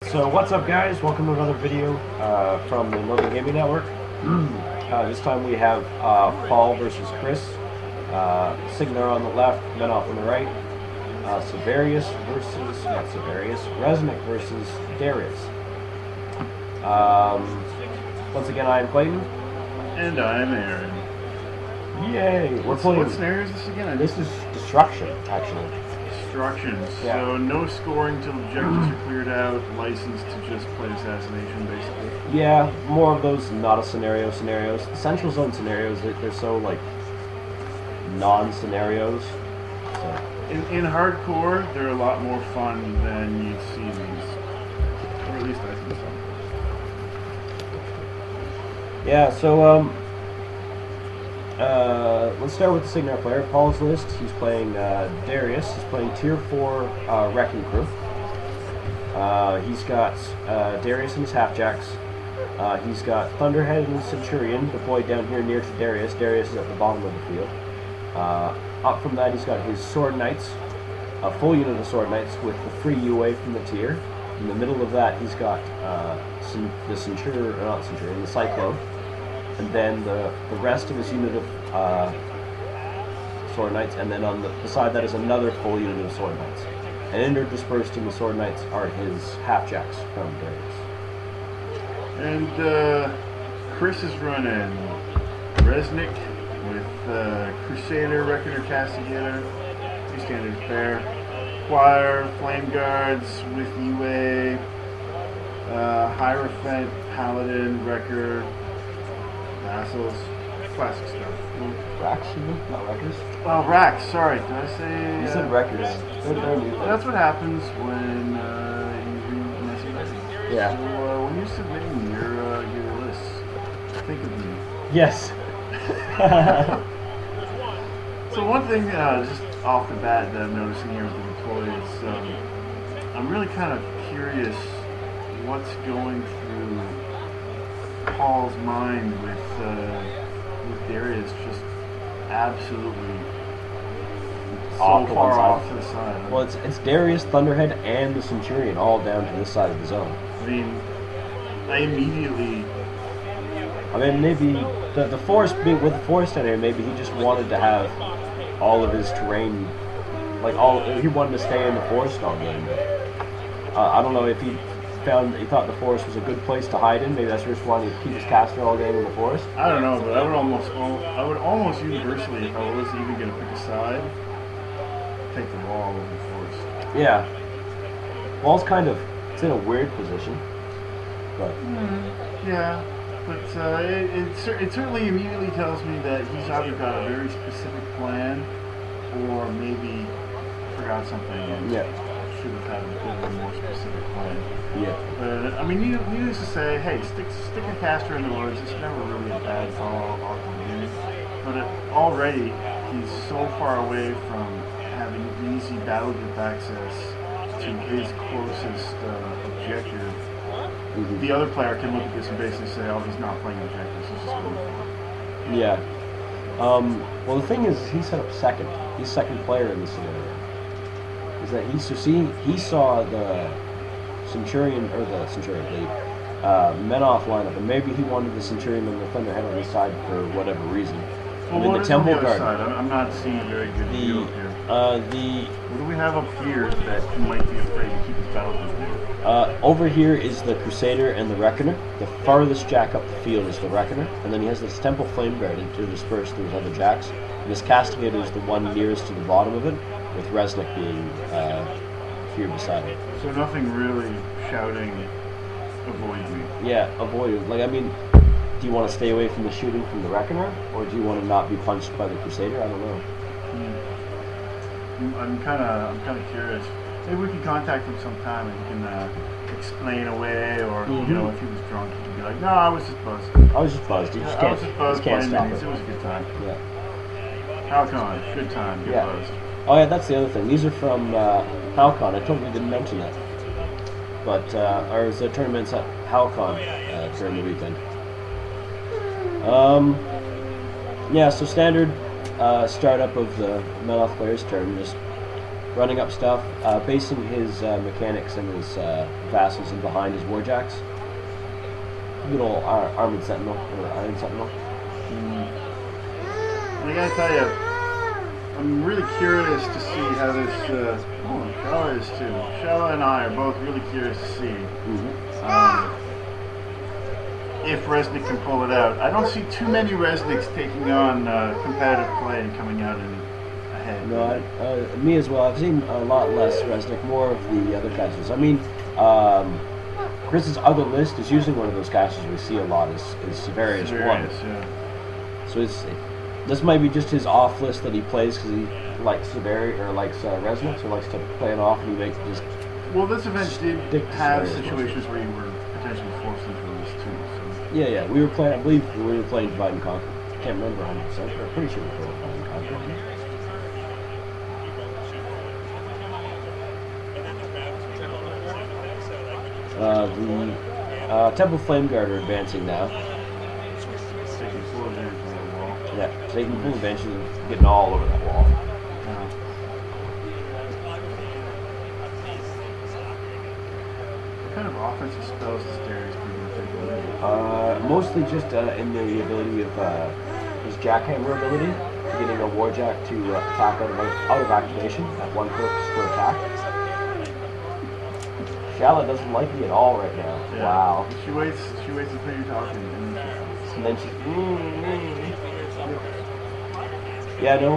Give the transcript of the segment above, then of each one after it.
So what's up, guys? Welcome to another video from the Northern Gaming Network. This time we have Paul versus Chris, Cygnar on the left, Menoth on the right, Resnick versus Darius. Once again, I am Clayton. And I'm Aaron. Yay! What scenario is this again? This is Destruction, actually. Destruction. Yeah. So no scoring till objectives are cleared out, licensed to just play assassination, basically. Yeah, more of those not a scenario scenarios. The Central Zone scenarios, they're so, like, non-scenarios. So. In hardcore, they're a lot more fun than you'd see these. Or at least I think so. Yeah, so, let's start with the Cygnar player. Paul's list, he's playing Darius. He's playing Tier 4 Wrecking Crew. He's got Darius and his halfjacks. He's got Thunderhead and Centurion deployed down here near to Darius. Darius is at the bottom of the field. Up from that, he's got his Sword Knights, a full unit of Sword Knights with the free UA from the tier. In the middle of that, he's got the Cyclone. And then the rest of his unit of Sword Knights, and then on beside that is another full unit of Sword Knights. And interdispersed in the Sword Knights are his halfjacks from Darius. And Chris is running Resnick with Crusader, Reckoner, Castigator, pretty standard fare. Choir, Flame Guards with UA, Hierophant, Paladin, Wrecker, Vassals, classic stuff. Racks, not Wreckers? Oh, Racks, sorry, did I say... You said Wreckers. That's what happens when you read messy writing. Yeah. So when you're submitting your lists, think of me. Yes. So one thing, just off the bat, that I'm noticing here with the deploy is I'm really kind of curious what's going through Paul's mind with Darius just absolutely so far off to the side. Well, it's Darius, Thunderhead, and the Centurion all down to this side of the zone. I mean, maybe the forest being with the forest in here, maybe he just wanted to have all of his terrain, he wanted to stay in the forest all game. I don't know if he thought the forest was a good place to hide in. Maybe that's just wanting to keep his caster all game in the forest. I don't know, but I would almost universally, if I was even going to pick a side, take the wall over the forest. Yeah, wall's it's in a weird position, but yeah, but it certainly immediately tells me that he's either got a very specific plan, or maybe forgot something and should have had a bit of a more specific plan. Yeah. But I mean, needless to say, hey, stick a caster in the woods. It's never really a bad call off the beginning. But already he's so far away from having easy battle group access to his closest objective. Mm-hmm. The other player can look at this and basically say, "Oh, he's not playing objectives. He's just going for it." Yeah. Well, the thing is, he set up second. He's second player in this scenario. Is that he saw the Centurion, the Menoth lineup, and maybe he wanted the Centurion and the Thunderhead on his side for whatever reason. Well, what is on the other side? I'm not seeing a very good view here. What do we have up here that he might be afraid to keep his battle group there? Over here is the Crusader and the Reckoner. The farthest jack up the field is the Reckoner, and then he has this Temple Flame Guard to disperse those other jacks. And this Castigator is the one nearest to the bottom of it, with Resnick being here beside it. So nothing really shouting, avoid me. Yeah, avoid it. Do you want to stay away from the shooting from the Reckoner, or do you want to not be punched by the Crusader? I don't know. I'm kind of curious. Maybe we can contact him sometime and he can explain away, or if he was drunk, he could be like, "No, I was just buzzed. I was just buzzed. I was just buzzed playing minis. It was a good time." Yeah. Hal-Con, good time. Get buzzed. Oh yeah, that's the other thing. These are from Hal-Con. I totally didn't mention that. But there was a tournament at Hal-Con during the weekend. Yeah, so standard startup of the Menoth player's turn. Just running up stuff, basing his mechanics and his vassals in behind his warjacks. Little armored sentinel or iron sentinel. And I gotta tell you, I'm really curious to see how this. Shella is too. Shella and I are both really curious to see if Resnick can pull it out. I don't see too many Resnicks taking on competitive play and coming out ahead. No, me as well. I've seen a lot less Resnick, more of the other casters. I mean, Chris's other list is using one of those casters we see a lot is Severius 1. Yeah. So this might be just his off list that he plays because he likes Severius or likes Resnick, so he likes to play it off and he makes just. Well, this event did have situations where you were potentially forced into this too. So. Yeah. We were playing. I believe we were playing Divide and Conquer. Can't remember 100%, but I'm pretty sure we were playing Divide and Conquer. The Temple Flame Guard are advancing now. Taking full advantage of the wall. Yeah, taking full advantage of getting all over that wall. What kind of offensive spells does Darius do? Mostly just in the ability of his Jackhammer ability, getting a Warjack to attack out of activation at 1 purpose per attack. Shalla doesn't like me at all right now. Yeah. Wow. She waits until you're talking, and then she's. Yeah, no.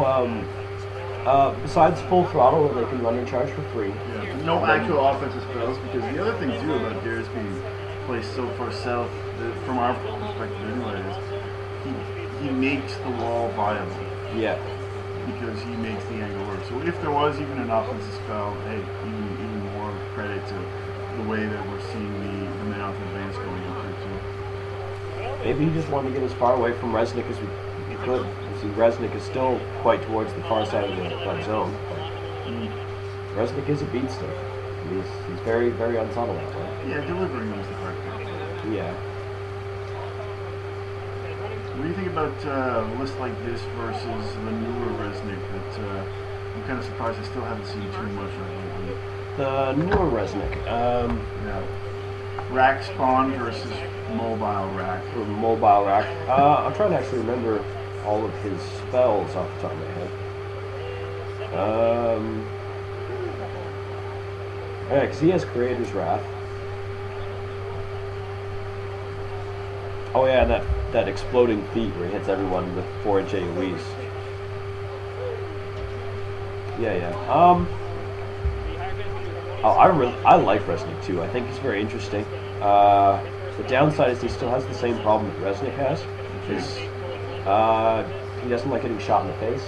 Besides full throttle, where they can run and charge for free. Yeah. No actual offensive spells, because the other thing too about Darius being placed so far south, from our perspective anyway, is he makes the wall viable. Yeah. Because he makes the angle work. So if there was even an offensive spell, hey, even more credit to the way that we're seeing the Menoth advance going up there too. Maybe he just wanted to get as far away from Resnick as we could. You see, Resnick is still quite towards the far side of the zone. Resnick is a beatstick. He's very, very unsubtle that way. Yeah, delivering them is the hard part. Yeah. What do you think about a list like this versus the newer Resnick that I'm kind of surprised I still haven't seen too much of lately? The newer Resnick. Yeah. Rack spawn versus mobile rack. Or mobile rack. I'm trying to actually remember all of his spells off the top of my head. Yeah, because he has Creator's Wrath. Oh yeah, and that exploding feat where he hits everyone with 4-inch AoEs. Yeah. I like Resnick too. I think he's very interesting. The downside is he still has the same problem that Resnick has. Is he doesn't like getting shot in the face.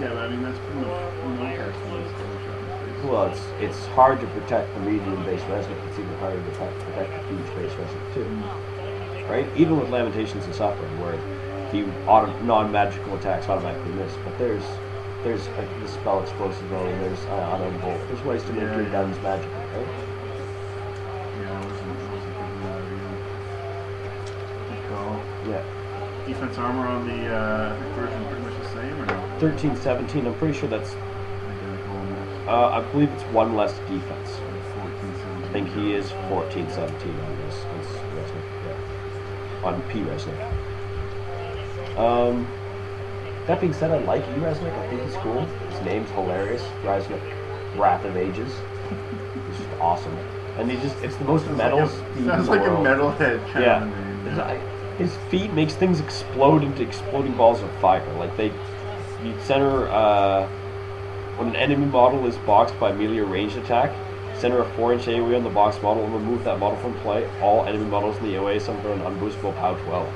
Yeah, but I mean that's pretty much no casting is getting shot in the face. Well, it's hard to protect the medium-based Resnick. It's even harder to protect the huge-based Resnick too. Right? Even with Lamentations and Suffering, where he non-magical attacks automatically miss, but there's the spell explosive mode, and there's unarmed bolt. There's ways to make your guns magical, right? Yeah, it wasn't good call. Yeah. Defense armor on the version pretty much the same, or no? 13-17. I'm pretty sure that's. Identical almost. I believe it's one less defense. 14-17. I think he is 14-17 on this Resnick. Yeah. On P Resnick. That being said, I like E Resnick. I think he's cool. His name's hilarious. Resnick, Wrath of Ages. He's just awesome. And it's the most metal feat sounds in the like world. a metalhead kind of name. His feat makes things explode into exploding balls of fire. Like you center when an enemy model is boxed by melee or ranged attack, center a 4-inch AoE on the box model and remove that model from play. All enemy models in the AoE suffer an unboostable POW 12.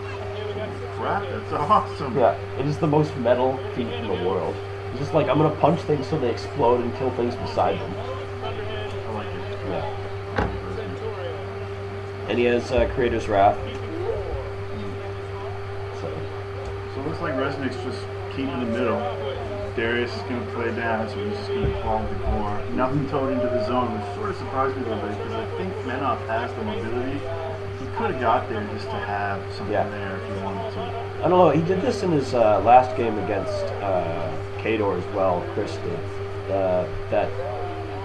Crap, that's awesome. Yeah, it is the most metal feat in the world. It's just like, I'm gonna punch things so they explode and kill things beside them. I like it. Yeah. And he has Creator's Wrath. So it looks like Resnick's just keeping the middle. Darius is going to play down, so he's just going to claw the core. Nothing towed into the zone, which sort of surprised me a little bit, because I think Menoth has the mobility. He could have got there just to have something there if he wanted to. I don't know, he did this in his last game against Kador as well, Chris did. that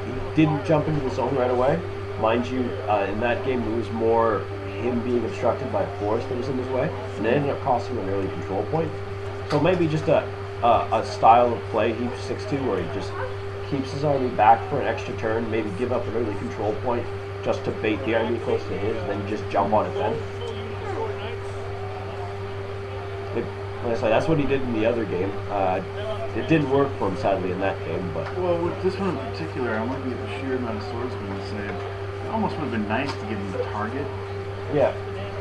he didn't jump into the zone right away. Mind you, in that game it was more him being obstructed by a forest that was in his way, and it ended up costing him an early control point. So maybe just a style of play he sticks to, where he just keeps his army back for an extra turn, maybe give up an early control point just to bait the enemy close to his, then just jump on it then. Like I say, that's what he did in the other game. It didn't work for him, sadly, in that game. But well, with this one in particular, I'm looking at the sheer amount of swordsmen and say it almost would have been nice to give him the target. Yeah.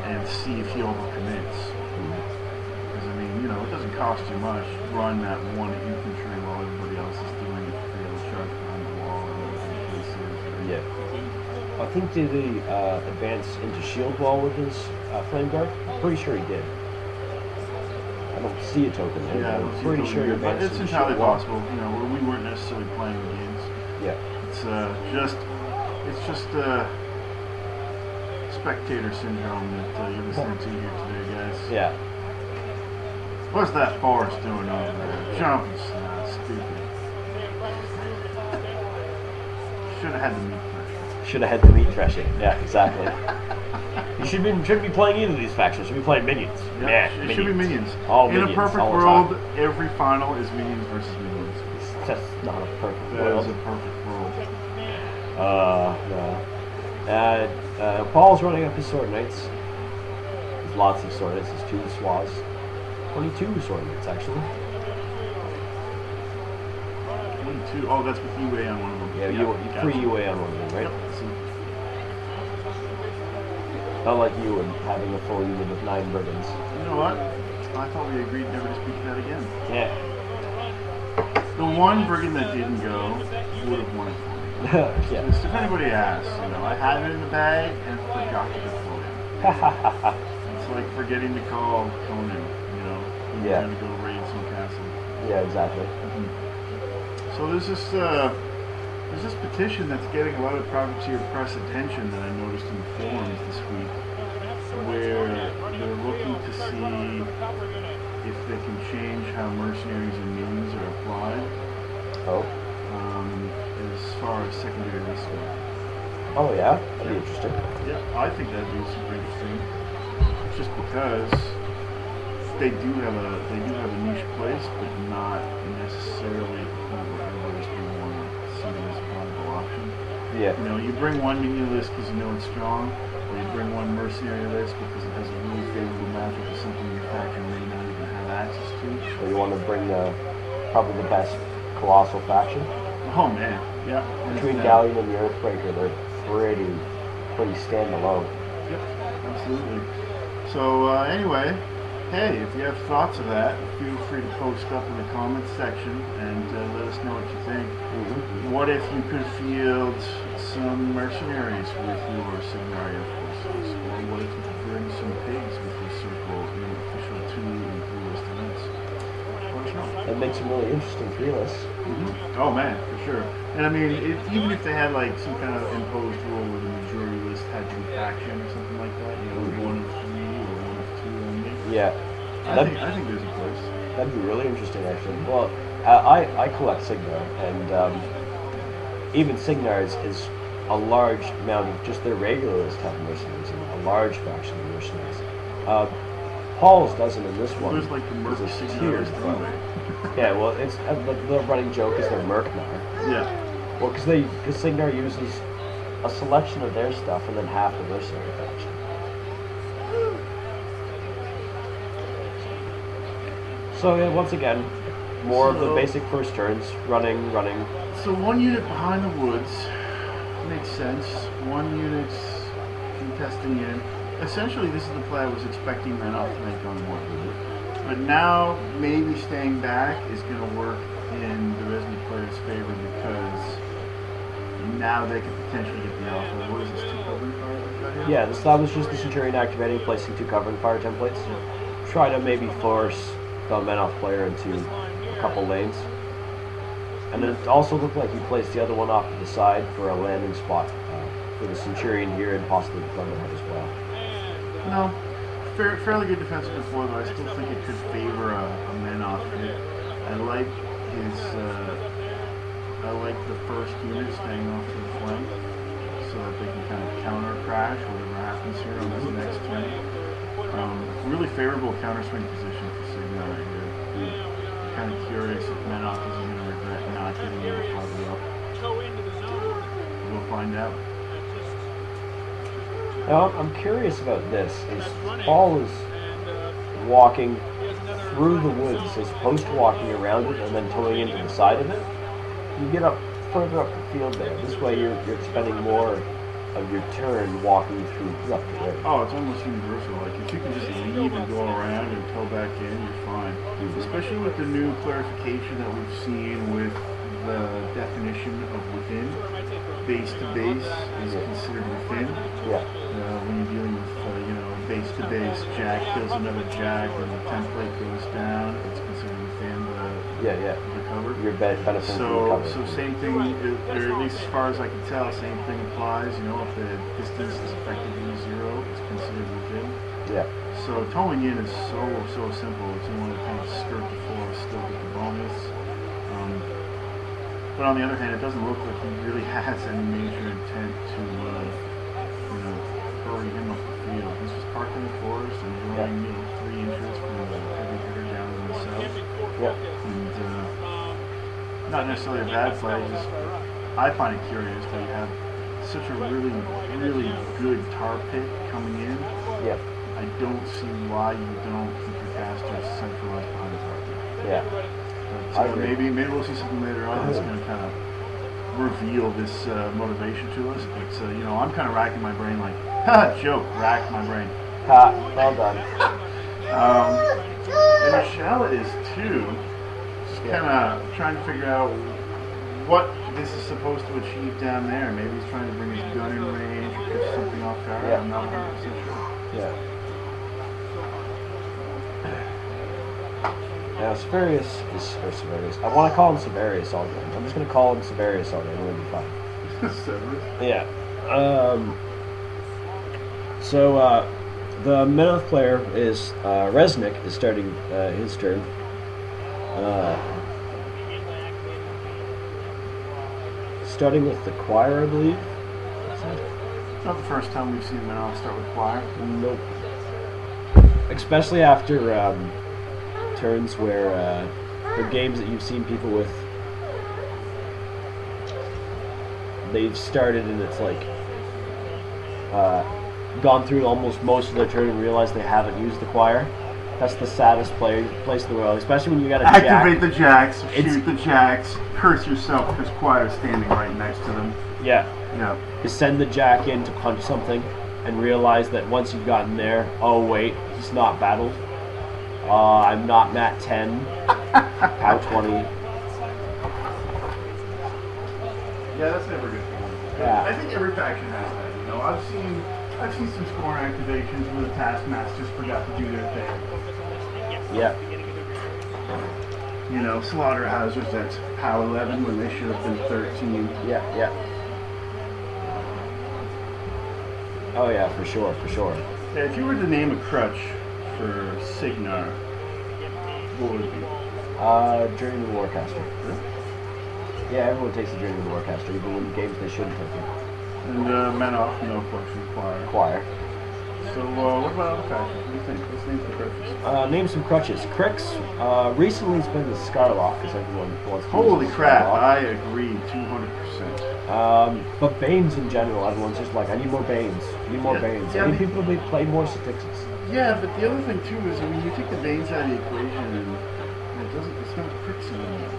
And see if he overcommits. Because, I mean, you know, it doesn't cost you much. Run that one infantry while everybody else is doing it. Fail charge behind the wall and everything places. Yeah. I think did he advance into shield wall with his flame guard? I'm pretty sure he did. I don't see a token there. Yeah, I'm pretty sure he advanced it's into entirely shield wall. possible. You know, we weren't necessarily playing the games. Yeah. It's just spectator syndrome that you're listening to here today, guys. Yeah. What's that forest doing over there? Jumping, stupid. Should have had the meat threshing. Should have had the meat threshing. Yeah, exactly. You shouldn't be playing either of these factions. You should be playing minions. Yep, Yeah, it should be minions. All In minions, a perfect all the world, time. every final is minions versus minions. It's just not a perfect That world. is a perfect world. No. Paul's running up his sword knights. There's lots of sword knights. There's 2 swas. 22 sword knights, actually. 22. Oh, that's with UA on one of them. Yeah, you free UA on one of them, right? Yep. Not like you and having a full unit of 9 brigands. You know what? I thought we agreed never to speak to that again. Yeah. The one brigand that didn't go would have won it for me. Yeah. Just if anybody asks, you know, I had it in the bag and forgot to deploy it. It's like forgetting to call Conan, you know, when you're going to go raid some castle. Yeah, exactly. So there's this petition that's getting a lot of privateer press attention that I noticed in the forums this week, where they're looking to see if they can change how mercenaries and minions are applied. Oh. As far as secondary lists go. Oh yeah, that'd be interesting. Yeah, I think that'd be super interesting. Just because they do have a niche place, but not necessarily where everybody's going to want to see it as a viable option. Yeah. You know, you bring one minion list because you know it's strong, or you bring one mercenary list because it has a really favorable matchup to something your faction may not even have access to. So you want to bring probably the best colossal faction? Oh man, yeah. Between Galleon and the Earthbreaker, they're pretty standalone. Yep, absolutely. So anyway, hey, if you have thoughts of that, feel free to post up in the comments section and let us know what you think. What if you could field some mercenaries with your Cygnar forces? Or what if you could bring some pigs with your circle in official 2 and 3 list events? Let us know. That makes them really interesting 3 lists. Oh man, for sure. And I mean, even if they had like some kind of imposed rule where the majority list had to be faction or something like that, you know, 1 of 3 or 1 of 2 only. Yeah. I think there's a place. That'd be really interesting, actually. Well, I collect Cygnar, and even Cygnar is a large amount of just their regular list have mercenaries, and a large fraction of mercenaries. Paul's doesn't in this one. There's like the Merc Cygnar list anyway. Yeah, well, it's the running joke is they're Mercnar. Yeah. Well, because Cygnar uses a selection of their stuff and then half the mercenary faction. So yeah, once again, more of the basic first turns, running. So 1 unit behind the woods makes sense. 1 unit contesting in. Essentially, this is the play I was expecting Menoth to make on board with it. But now, maybe staying back is going to work in the resident player's favor because now they could potentially get the alpha. What is this, 2 covering fire we've got here? Yeah, that was just the Centurion activating, placing 2 covering fire templates. Try to maybe force the Menoth player into a couple lanes. And then it also looked like he placed the other one off to the side for a landing spot for the Centurion here and possibly the Thunderhead as well. No. Fairly good defensive deploy, but I still think it could favor a Menoth hit. I like his I like the first unit staying off to the flank so that they can kind of counter crash whatever happens here on this next turn. Really favorable counter swing position for Cygnar right here. I'm kind of curious if Menoth is going to regret not getting a little farther up. We'll find out. Now, I'm curious about this. Is Paul is walking through the woods as opposed to walking around it and then towing into the side of it? You get up further up the field there. This way you're spending more of your turn walking through left to right. Oh, it's almost universal. Like, if you can just leave and go around and tow back in, you're fine. Especially with the new clarification that we've seen with the definition of within. Base to base is considered within. Yeah. When you're dealing with, base to base, jack kills another jack, and the template goes down, it's considered within the cover. Your benefit from the cover. So same thing, or at least as far as I can tell, same thing applies. If the distance is effectively 0, it's considered within. Yeah. So towing in is so simple. If you want to kind of skirt the forest, still get the bonus. But on the other hand, it doesn't look like he really has any major intent to, hurry him up the field. He's just parked in the forest, enjoying, 3 inches from the heavy hitter down in the south. Yeah. And not necessarily a bad play. Just I find it curious that you have such a really good tar pit coming in. Yeah. I don't see why you don't keep your casters centralized behind the tar pit. Yeah. So maybe we'll see something later on that's going to kind of reveal this motivation to us. But I'm kind of racking my brain like, joke, rack my brain. Ha, well done. And Michelle is too. Just kind of trying to figure out what this is supposed to achieve down there. Maybe he's trying to bring his gun in range or pitch something off guard. Yeah. I'm not 100% sure. Yeah. Now, Severius I want to call him Severius all day. I'm just going to call him Severius all day. It'll be fine. Severus? Yeah. So, the Menoth player is, Resnick is starting his turn. Starting with the choir, I believe. It's not the first time we've seen Menoth start with choir. Nope. Especially after turns where the games that you've seen people with, they've started and it's like gone through almost most of their turn and realized they haven't used the choir. That's the saddest place in the world, especially when you got to activate the jacks, shoot the jacks, curse yourself because choir's standing right next to them. Yeah. Yeah. You send the jack in to punch something and realize that once you've gotten there, oh wait, he's not battled. I'm not Mat 10. Pow 20. Yeah, that's never good. Yeah. I think every faction has that. I've seen some scorn activations where the taskmasters forgot to do their thing. Yeah. Slaughter hazards that's POW 11 when they should have been 13. Yeah. Oh yeah, for sure. Yeah, if you were to name a crutch for Cygnar, what would it be? Journeyman Warcaster. Really? Yeah, everyone takes the Journeyman Warcaster, even in games they shouldn't take it. And Menoth, no question, choir. So, what about other factions? What do you think? Let's name some crutches. Name some crutches. Crix, recently it's been the Scarlock, because everyone wants to Holy use the crap, Scarlock. I agree 200%. But Banes in general, everyone's just like, I need more Banes. Banes. Yeah, I need people to play more Statixes. Yeah, but the other thing too is, you take the Banes out of the equation and it's not Crix anymore.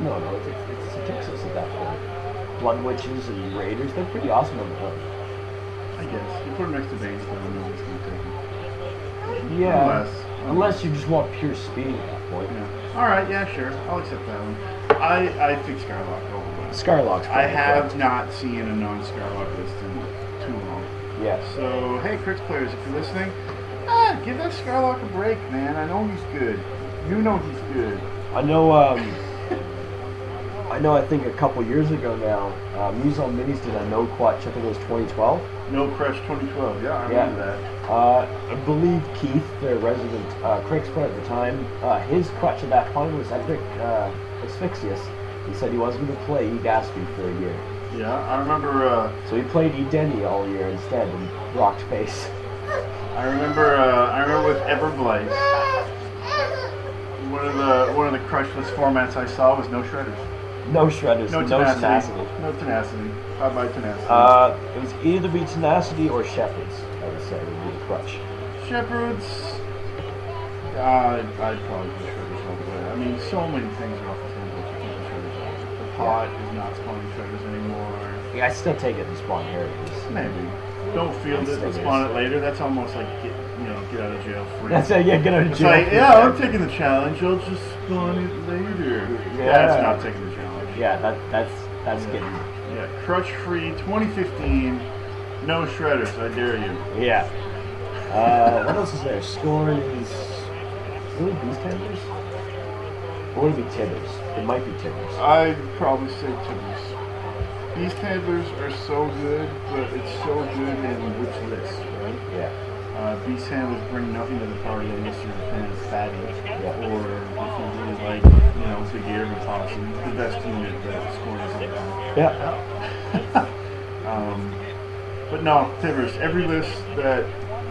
No, it's Statixes at that point. Blood Witches and Raiders, they're pretty awesome on the hook. I guess. You put them next to Banes, though, nobody's going to take them. Yeah. Unless you just want pure speed at that point. Yeah. Alright, yeah, sure. I'll accept that one. I think Scarlock over. Scarlock's I have not seen a non-Scarlock list in too long. Yeah. So, hey, Crix players, if you're listening, give that Scarlock a break, man. I know he's good. You know he's good. I think a couple years ago now, Muzel Minis did a no clutch. I think it was 2012. No Crush 2012. Yeah, I remember that. I believe Keith, their resident Crix player at the time, his clutch at that point was Epic Asphyxius. He said he wasn't going to play Egaspy for a year. Yeah, I remember. So he played Edeni all year instead and rocked face. I remember with Everblaze. One of the crushless formats I saw was no shredders. No shredders, no tenacity. No tenacity. Bye-bye tenacity. It was either be tenacity or shepherds, I would say, would be the crutch. Shepherds, I'd probably put shredders all the way. I mean, so many things are off the table if you take the shredders out. The pot is not spawning shredders anymore. Yeah, I still take it to spawn Heritage. Maybe. Don't field it and spawn it later. That's almost like get out of jail free. That's it, yeah, get out of jail free. It's like, yeah, I'm taking the challenge. I'll just spawn it later. Yeah. That's not taking the challenge. Yeah, that's getting... Yeah, crutch free 2015. No shredders, I dare you. Yeah. What else is there? Scorn is... Really Beast Handlers? Or would it be Tibbers? It might be Tibbers. I'd probably say Tibbers. Beast Handlers are so good, but it's so good in which list, right? Yeah. Beast Handlers bring nothing to the party unless you're a fan of Fatty. Yeah. Or if you really like, Big Air and Posse, the best unit that Scorn is ever had. Yeah. But no, Tibbers. Every list that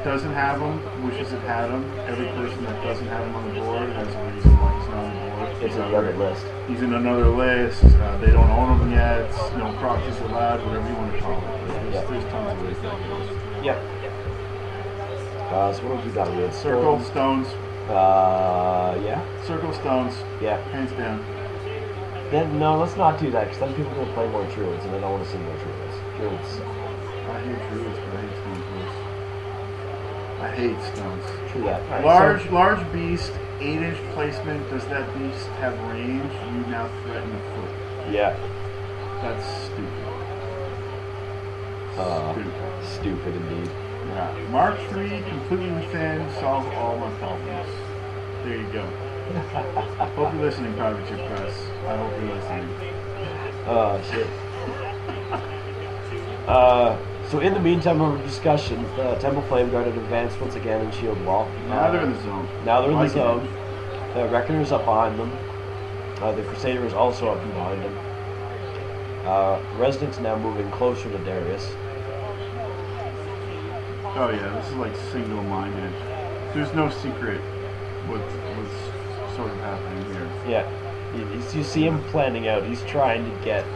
doesn't have them wishes it had them. Every person that doesn't have them on the board has a reason why he's not on the board. It's another list. He's in another list. They don't own them yet. No proxies allowed. Whatever you want to call it. There's tons of ways that goes. Yep. So what have we got? We had Circle stones. Yeah. Circle stones. Yeah. Hands down. Then no, let's not do that because then people will play more druids and I don't want to see more druids. Druids. I hate druids, but I hate stones worse. I hate stones. True that. Right, large beast, 8-inch placement. Does that beast have range? You now threaten a foot. Yeah. That's stupid. Stupid indeed. Yeah. Mark 3, completely within, solve all my problems. There you go. Hope you're listening, Privateer Press. I hope you're listening. Oh, shit. So in the meantime of our discussion, Temple Flame Guard had advanced once again in Shield Wall. Now they're in the zone. Now they're in the zone. The Reckoner's up behind them. The Crusader is also up behind them. Resident's now moving closer to Darius. Oh yeah, this is like single-minded. There's no secret what's sort of happening here. Yeah, you see him planning out. He's trying to get.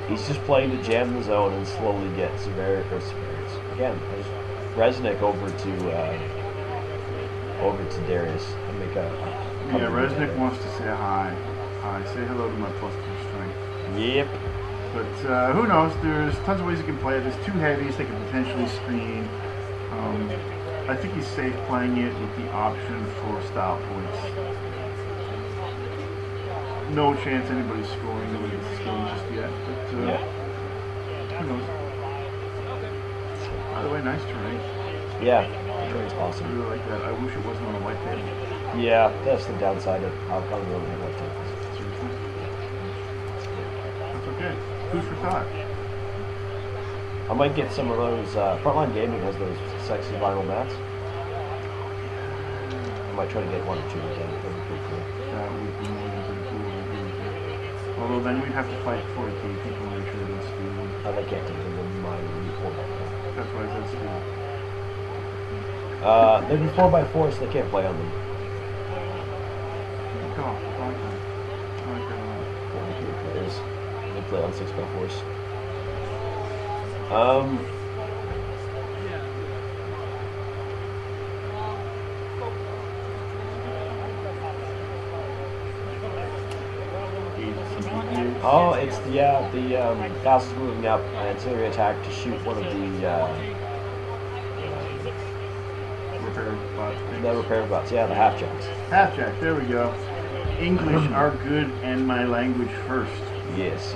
He's just playing to jam the zone and slowly get Severus again. Resnick over to Darius and make a. Yeah, Resnick wants to say hi. Hi, say hello to my +2 strength. Yep. But who knows? There's tons of ways you can play it. There's 2 heavies they can potentially screen. I think he's safe playing it with the option for style points. No chance anybody's scoring. Nobody's scoring just yet. But who knows? By the way, nice terrain. Yeah, terrain's awesome. I really like that. I wish it wasn't on a white table. Yeah, that's the downside of Hal-Con really have white tables. Seriously? That's okay. Food for thought. I might get some of those. Frontline Gaming has those sexy vinyl mats. I might try to get 1 or 2 of them. That'd be pretty cool. That would be more than pretty cool. Although then we'd have to fight 40k people to make sure they don't steal them. They can't take them in mine when you 4x4. That's why I said steal. They'd be 4x4, so they can't play on them. Oh, I like that. I like that a lot. 40k players. They play on 6x4s. Oh, it's the castle's moving up, artillery attack to shoot one of the repair bots. Yeah, the half-jacks. Half-jack, there we go. English are good and my language first. Yes.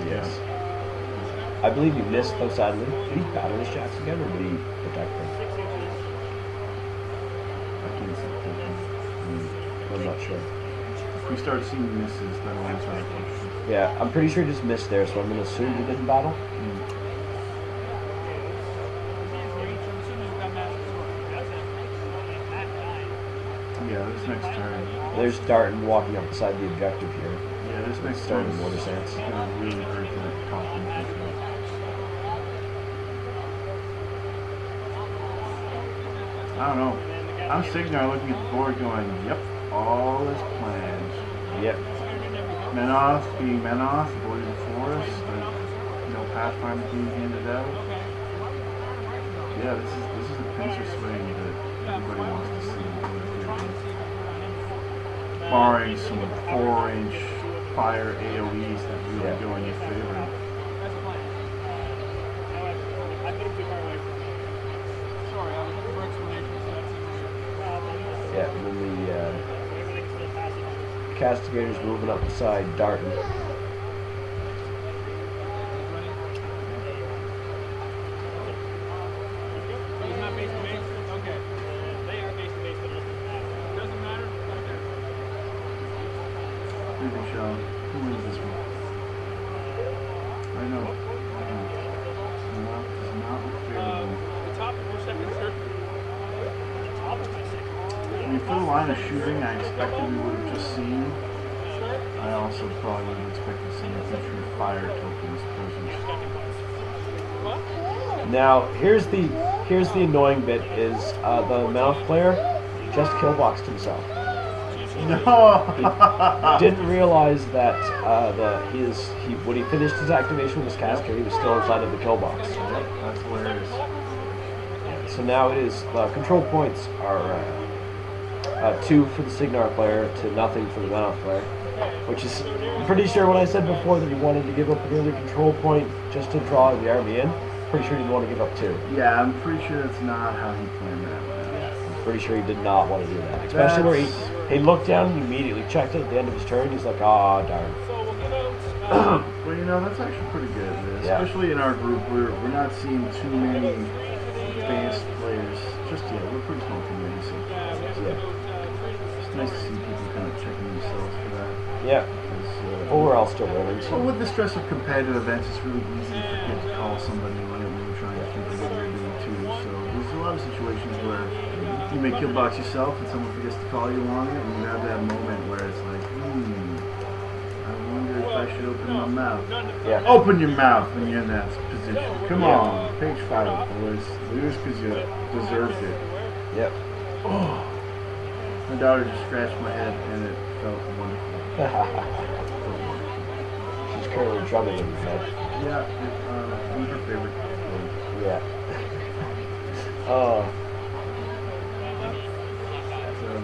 I believe you missed though, sadly. Did he battle his jacks again, or did he protect them? I can't see I'm not sure. If we start seeing misses, that'll answer our question. Yeah, I'm pretty sure he just missed there, so I'm going to assume he didn't battle. Yeah, this next turn. There's Darton walking up beside the objective here. Yeah, this next starting turn Mortar Sands. is going to really hurt that top infantry. I don't know. I'm Cygnar looking at the board going, yep, all is planned. Yep. Menoth being Menoth, avoiding the forest, no Pathfinder being handed out. Yeah, this is the pincer swing that everybody wants to see. Barring some 4-inch fire AoEs that really go in your favor. Yeah, and then the Castigator's moving up the side, darting. Who wins this one? I know. It's not favorable. I mean, for the line of shooting, I expected we would have just seen. I also probably would have expected some infantry fire tokens present. Now, here's the annoying bit: is the Menoth player just killboxed himself. No. He didn't realize that when he finished his activation with his Cascade, he was still inside of the kill box. Yep, that's hilarious. So now it is control points are 2 for the Cygnar player to nothing for the Menoth player, which is, I'm pretty sure when I said before that he wanted to give up an early control point just to draw the army in, pretty sure he didn't want to give up 2. Yeah, I'm pretty sure that's not how he planned that. Pretty sure he did not want to do that. Especially where he looked down and immediately checked it at the end of his turn. He's like, ah, darn. Well, you know, that's actually pretty good. Especially in our group, we're not seeing too many advanced players just yet. We're pretty small community, so it's nice to see people kind of checking themselves for that. Yeah. Well, we're all still learning. So. Well, with the stress of competitive events, it's really easy to forget to call somebody when we're trying to think of what you're doing too. So there's a lot of situations where you may kill box yourself and someone forgets to call you on it, and you have that moment where it's like, I wonder if I should open my mouth. Yeah. Open your mouth when you're in that position. Come on, page 5, boys. Lose because you deserved it. Yep. Oh, my daughter just scratched my head, and it felt wonderful. She's currently drumming in his head. Yeah, I'm her favorite. Yeah. Oh.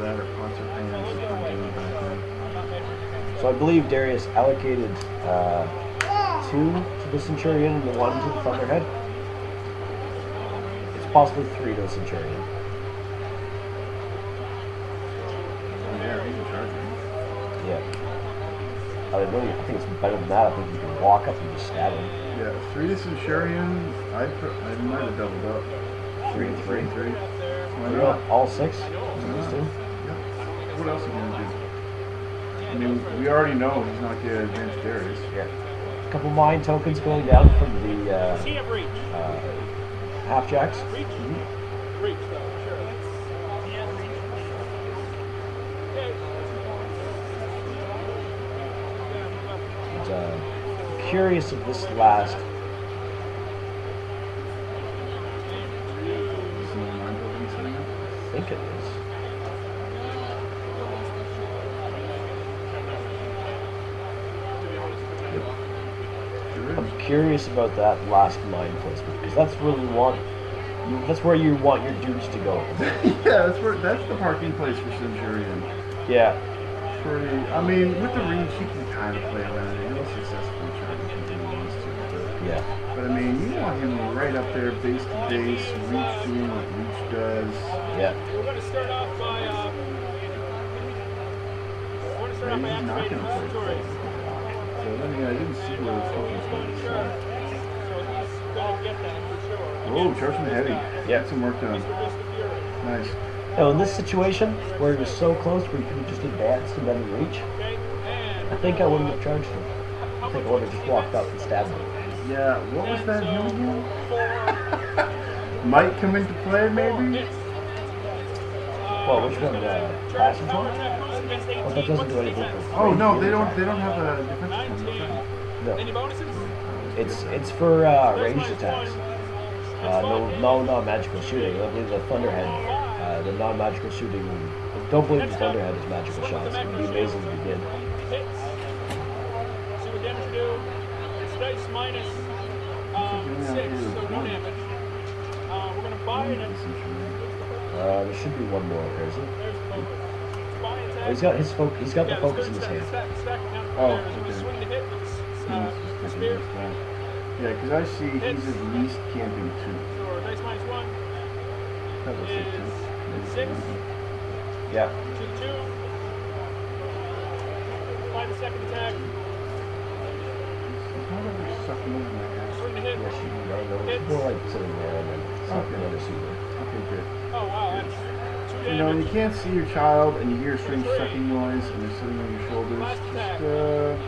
That or pots or pans. So I believe Darius allocated 2 to the Centurion and 1 to the Thunderhead. It's possibly 3 to the Centurion. Oh yeah, he's in charge. Yeah. I think it's better than that. I think you can walk up and just stab him. Yeah, 3 to Centurion. I might have doubled up. 3 to 3. Why not? All 6. What else are you going to do? I mean, we already know he's not going to advance Darius. Yeah. A couple mine tokens going down from the half-jacks. Curious of this last. I think it is. I'm curious about that last mine placement because that's where you want your dudes to go. Yeah, that's the parking place for Centurion. Yeah. I mean, with the reach, you can kind of play around it. He'll successfully try to continue wants to. But I mean, you want him right up there, base to base, reach doing what reach does. Yeah. We're going to start off by. Maybe he's not going to play. So I mean, I didn't see where the focus was. So he's going to get that for sure. Oh, charging the heavy. Yeah. Get some work done. Nice. Now, in this situation, where it was so close where you could have just advanced and then reach, I think I wouldn't have charged him. I think I would have just walked up and stabbed him. Yeah, what was that hill again? Might come into play, maybe? Well, which one? Passage one? Well, that doesn't do anything for Oh no, free. they don't have a defensive one. No. Any bonuses? It's for ranged attacks. No non-magical shooting. I believe the Thunderhead, the non-magical shooting. I don't believe the Thunderhead is magical shots. It would be amazing if it did. Hits. See what damage you do. It's dice minus 6, so no damage. We're gonna buy it. There should be one more, crazy. There's the focus. Buy attack. He's got the focus in his hand. Oh, okay. okay. Swing the hit with spear. Yeah, because I see he's at least camping 2. So dice minus 1 That was is 6 Yeah. to 2. Apply the second attack. How do we suck in that guy? Swing the hit. Yes, you can go. It's more like sitting there and then something Okay. on the shooter. Okay, good. Oh wow, that's 2 You know, when damage. you can't see your child and you hear a strange sucking noise and they're sitting on your shoulders,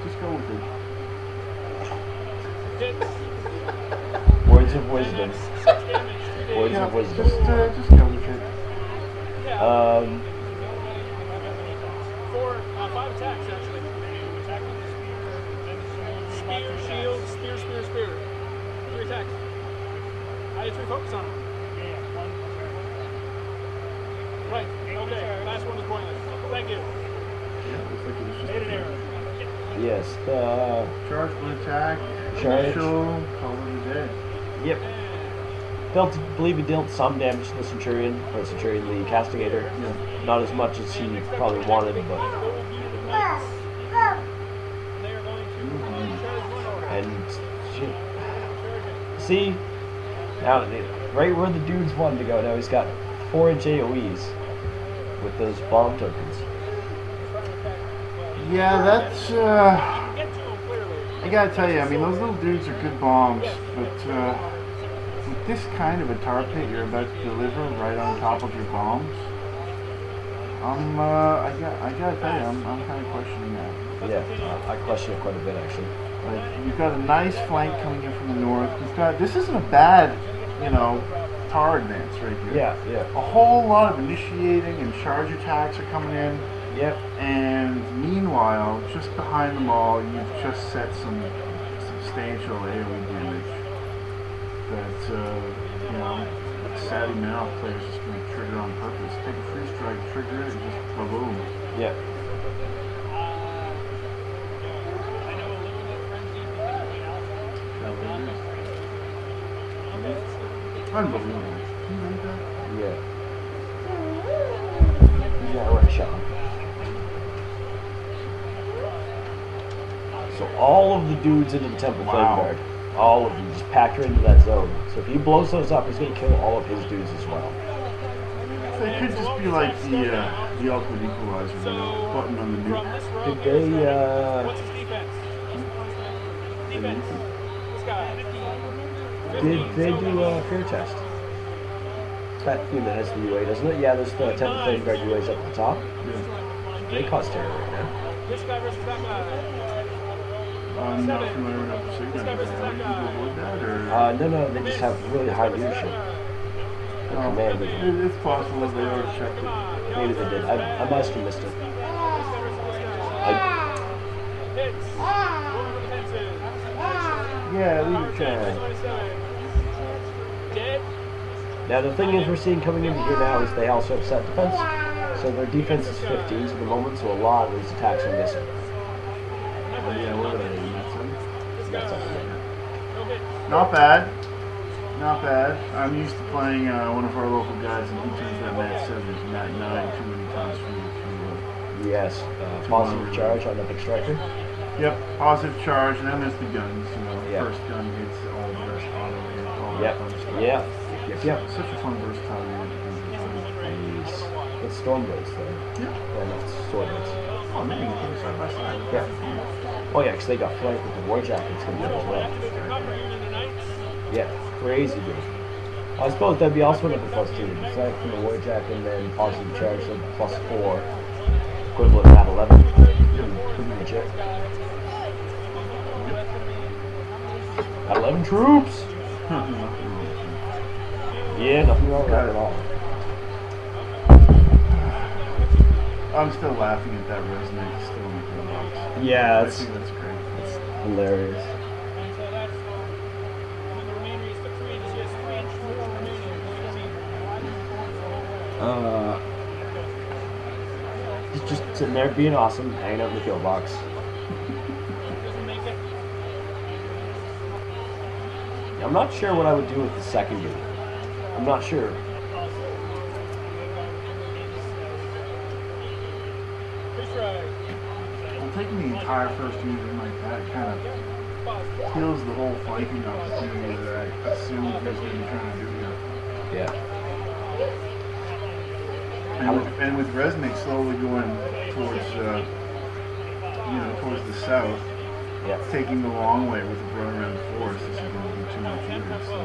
just go with it. Hits. Words of wisdom. 6 damage. 2 Words damage. of wisdom. Just go with it. Yeah. 5 attacks actually. Attack with the spear, shield, spear. 3 attacks. I had 3 focus on him. Right. Okay. Last one is pointless. Thank you. Yeah, looks like it was just Clayton and Aaron. Yes. charge, one attack, Charge. initial, call it a day. Yep. Believe he dealt some damage to the Centurion, the Castigator. Yeah. Not as much as he probably wanted, but and see now right where the dudes wanted to go. Now he's got 4-inch AOE's with those bomb tokens. Yeah, that's I gotta tell you, I mean, those little dudes are good bombs, but with this kind of a tar pit you're about to deliver right on top of your bombs, I gotta tell you, I'm kind of questioning that. Yeah, I question it quite a bit actually. Like, you've got a nice flank coming in from the north. This isn't a bad, tar advance right here. Yeah, yeah. A whole lot of initiating and charge attacks are coming in. Yep. And meanwhile, just behind them all, you've just set some substantial AoE damage that, savvy Menoth players just going to trigger on purpose. Take a free strike, trigger it, and just boom. Yeah. Unbelievable. Can you read that? Yeah. Yeah, we're a shot. So all of the dudes into the Temple Flame Guard, all of them just packed her into that zone. So if he blows those up, he's going to kill all of his dudes as well. So it could just be like the ultimate equalizer, button on the nuke. Did they, What's his defense? Defense. This guy. did they do a fear test? That unit has the UA, doesn't it? Yeah, there's the Temple Flame Guard UAs up at the top. Yeah. They cause terror right now. This guy versus that guy. I'm not familiar enough with Cygnar. Do they have anything to avoid that, or? No, they just have really high leadership. The command. It's possible that they already checked it. Maybe they did. I must have missed it. Hits. Yeah, leave it check. Dead. Now the thing is, we're seeing coming into here now is they also have set defense. So their defense is 15s at the moment, so a lot of these attacks are missing. Yeah, what are they? That's all. Not bad. Not bad. I'm used to playing one of our local guys, and he turns that Mat 7 into Mat 9 too many times for me to. Yes, positive charge on Epic Striker. Yep, positive charge, and then there's the guns. Yeah. First gun hits all the rest auto hit, all Yep. that fun stuff. Yep. Such a fun versatile unit. It's Stormblades though. Yeah. Well, not Stormblades. Oh man, you put them side by side. Yeah. Oh yeah, because they got flanked with the War Jackets coming in as well. Yeah, crazy good. I suppose that'd be also another plus 2. The flank from the War Jack and then positive charge, so plus 4. Equivalent of that 11. Pretty legit. Got 11 troops! Yeah, nothing wrong with that at all. I'm still laughing at that resonate still in the kill box. Yeah, I think that's great. it's hilarious. And so that's, and then the remainder is the 3 inches. He has 3 inches more remaining. He's just sitting there being awesome, hanging out in the kill box. Doesn't make it. I'm not sure what I would do with the second unit. I'm not sure. Fish right. Well, taking the entire first unit like that kind of kills the whole flanking opportunity that I assumed he was going to be trying to do here. Yeah. And with Resnick slowly going towards, towards the south, Yeah. taking the long way with the run around the forest, this is going to be too much either. So, I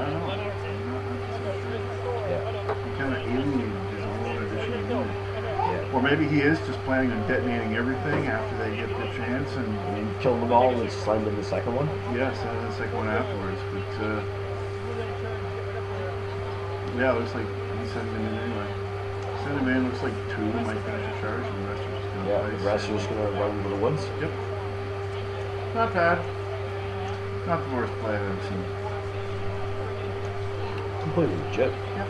don't know. I'm not 100% sure. Yeah. He kind of alienated his own additional unit. Yeah. Or maybe he is just planning on detonating everything after they get the chance and I mean, killed them all and then slammed in the second one. yes, and then the second one afterwards. But yeah, it looks like he's sending him in anyway. Send him in, looks like 2 might finish a charge and the rest are just going to Yeah, the rest are just going to run into the woods. Yep. Not bad. Not the worst play I've ever seen. Completely legit. Yep.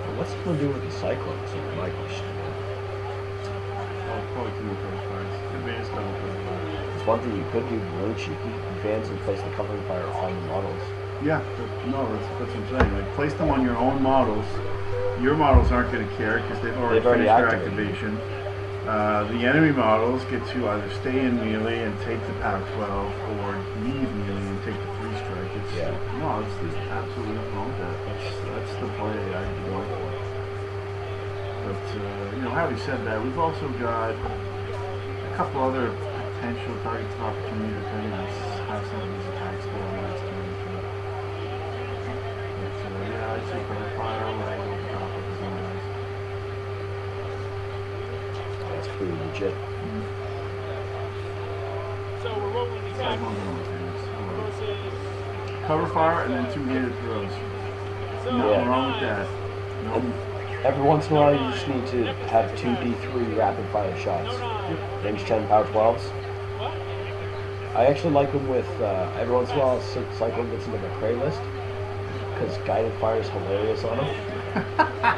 And, what's he going to do with the Cyclones? Is my question. I'll probably do cover fires. Advanced double cover fire. It's one thing you could do really cheeky. Advance and place the covering fire on the models. Yeah, no, that's what I'm saying. Like, place them on your own models. Your models aren't going to care because they've already finished their activation. The enemy models get to either stay in melee and take the POW 12 or leave melee and take the 3 strike. It's, Yeah. No, there's absolutely nothing wrong with that. That's the play I'd be going for. But, having said that, we've also got a couple other potential targets of opportunity depending on how some of these attacks go on the next turn. But, yeah, I'd say cover fire right over the top of his own eyes. That's pretty legit. So we're rolling these Side out ones on the tanks. versus. Cover fire and then 2-handed throws. So Nothing wrong with that. And every once in a while, you just need to have 2 D3 rapid fire shots. Range 10 POW 12s. What? I actually like them with, every once in a while, Cyclone gets into the cray list. Because guided fire is hilarious on them.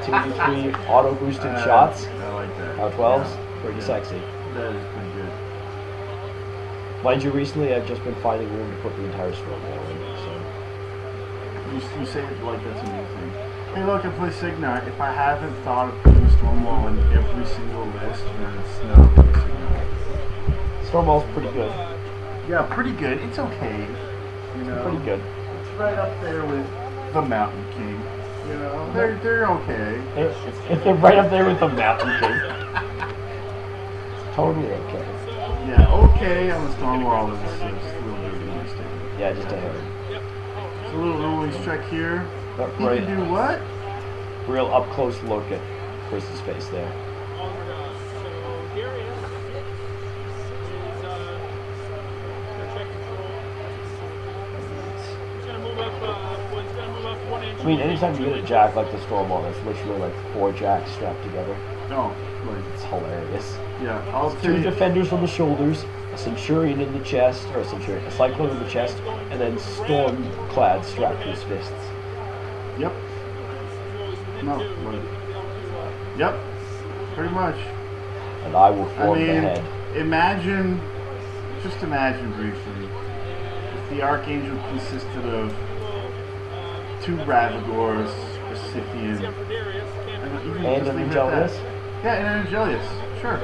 2 D3 auto boosted shots. I like that. POW 12s. Yeah. Pretty Yeah. sexy. That is pretty good. Mind you, recently I've just been finding room to put the entire storm wall in. So. You say it like that's a new thing. Hey, look, I play Cygnar. If I haven't thought of putting Stormwall in every single list, then it's not really Cygnar. Stormwall's pretty good. Yeah, pretty good. It's okay. You know, Pretty good. It's right up there with the Mountain King. You know, they're okay. They're right up there with the Mountain King. Totally okay. Yeah, okay on the Stormwall is just a little bit of a mistake. Yeah, just a hair. So a little early strike here. But He right, can do what? real up close look at Chris's face there. Oh my God. So here it is. Check control. It's gonna move up. It's gonna move up 1 inch. I mean, anytime you get a jack like the Stormwall, that's literally like 4 jacks strapped together. Oh, like, It's hilarious. yeah, I'll 2 say. defenders on the shoulders, a Centurion in the chest, or a Cyclone in the chest, and then Stormclad strapped to his fists. Yep. No, like, yep, pretty much. And I will I form the mean, head. just imagine briefly, if the Archangel consisted of 2 Ravagors, a Scythian, and even And just an leave it at that. Angelius? Yeah, and an Angelius, sure.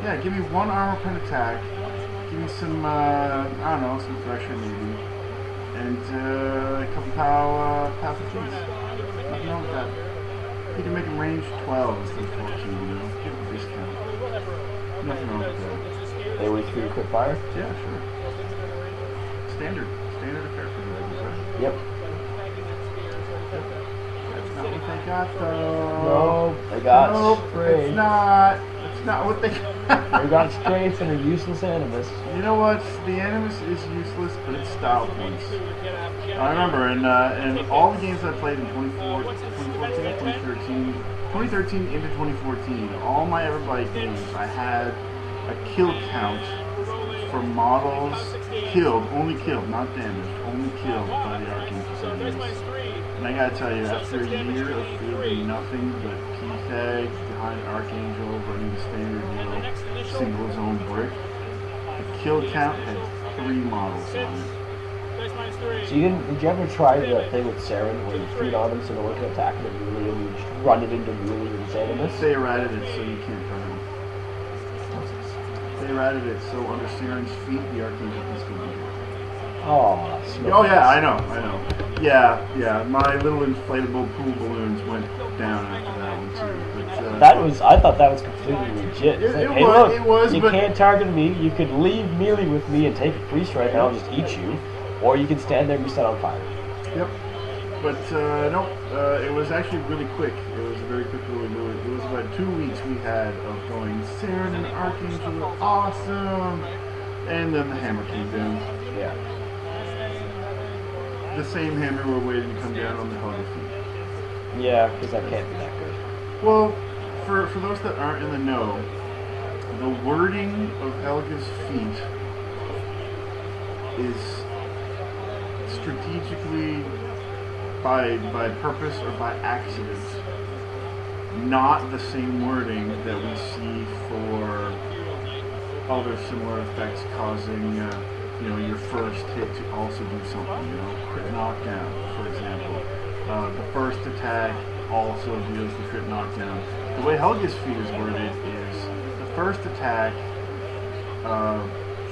Yeah, give me 1 armor pen attack, give me some, I don't know, some Thresher maybe, and a couple POW 15s. Nothing wrong with that. You can make him range 12 instead of 14, you know? Give him a discount. Nothing wrong with that. They were 3 quick fire? Yeah, sure. Standard affair for the ladies, right? Yep. That's not what they got though. No, they got Nope, strafe. it's not. It's not what they got. They got strafe and a useless animus. You know what? The animus is useless, but it's style points. I remember in all the games I played in 2013 into 2014, all my Everbite games, I had a kill count for models killed, only killed, not damaged, only killed by the Archangel enemies. And I gotta tell you, after a year of fielding nothing but P-Tag behind Archangel running the standard single zone brick, the kill count had 3 models on it. So did you ever try the thing with Saren where you feed on him so no one can attack him immediately and you just run it into melee with his animus? They errated it so you can't turn him. They errated it so under Saren's feet the Archangel can still be here. Oh, Yeah, I know. Yeah. My little inflatable pool balloons went down after that one too. But, I thought that was completely legit. It's like, hey, look, it was, you but can't target me. You could leave melee with me and take a free strike and I'll just eat you, or you can stand there and be set on fire. Yep. But no, it was actually really quick. It was a very quick little move. It was about 2 weeks we had of going Saren and Archangel are awesome, and then the hammer came down. Yeah. The same hammer we're waiting to come down on the Helga feet. Yeah, because that can't be that good. Well, for those that aren't in the know, the wording of Helga's feet is strategically, by purpose or by accident, not the same wording that we see for other similar effects causing your first hit to also do something, crit knockdown, for example. The first attack also deals the crit knockdown. The way Helga's feat is worded is the first attack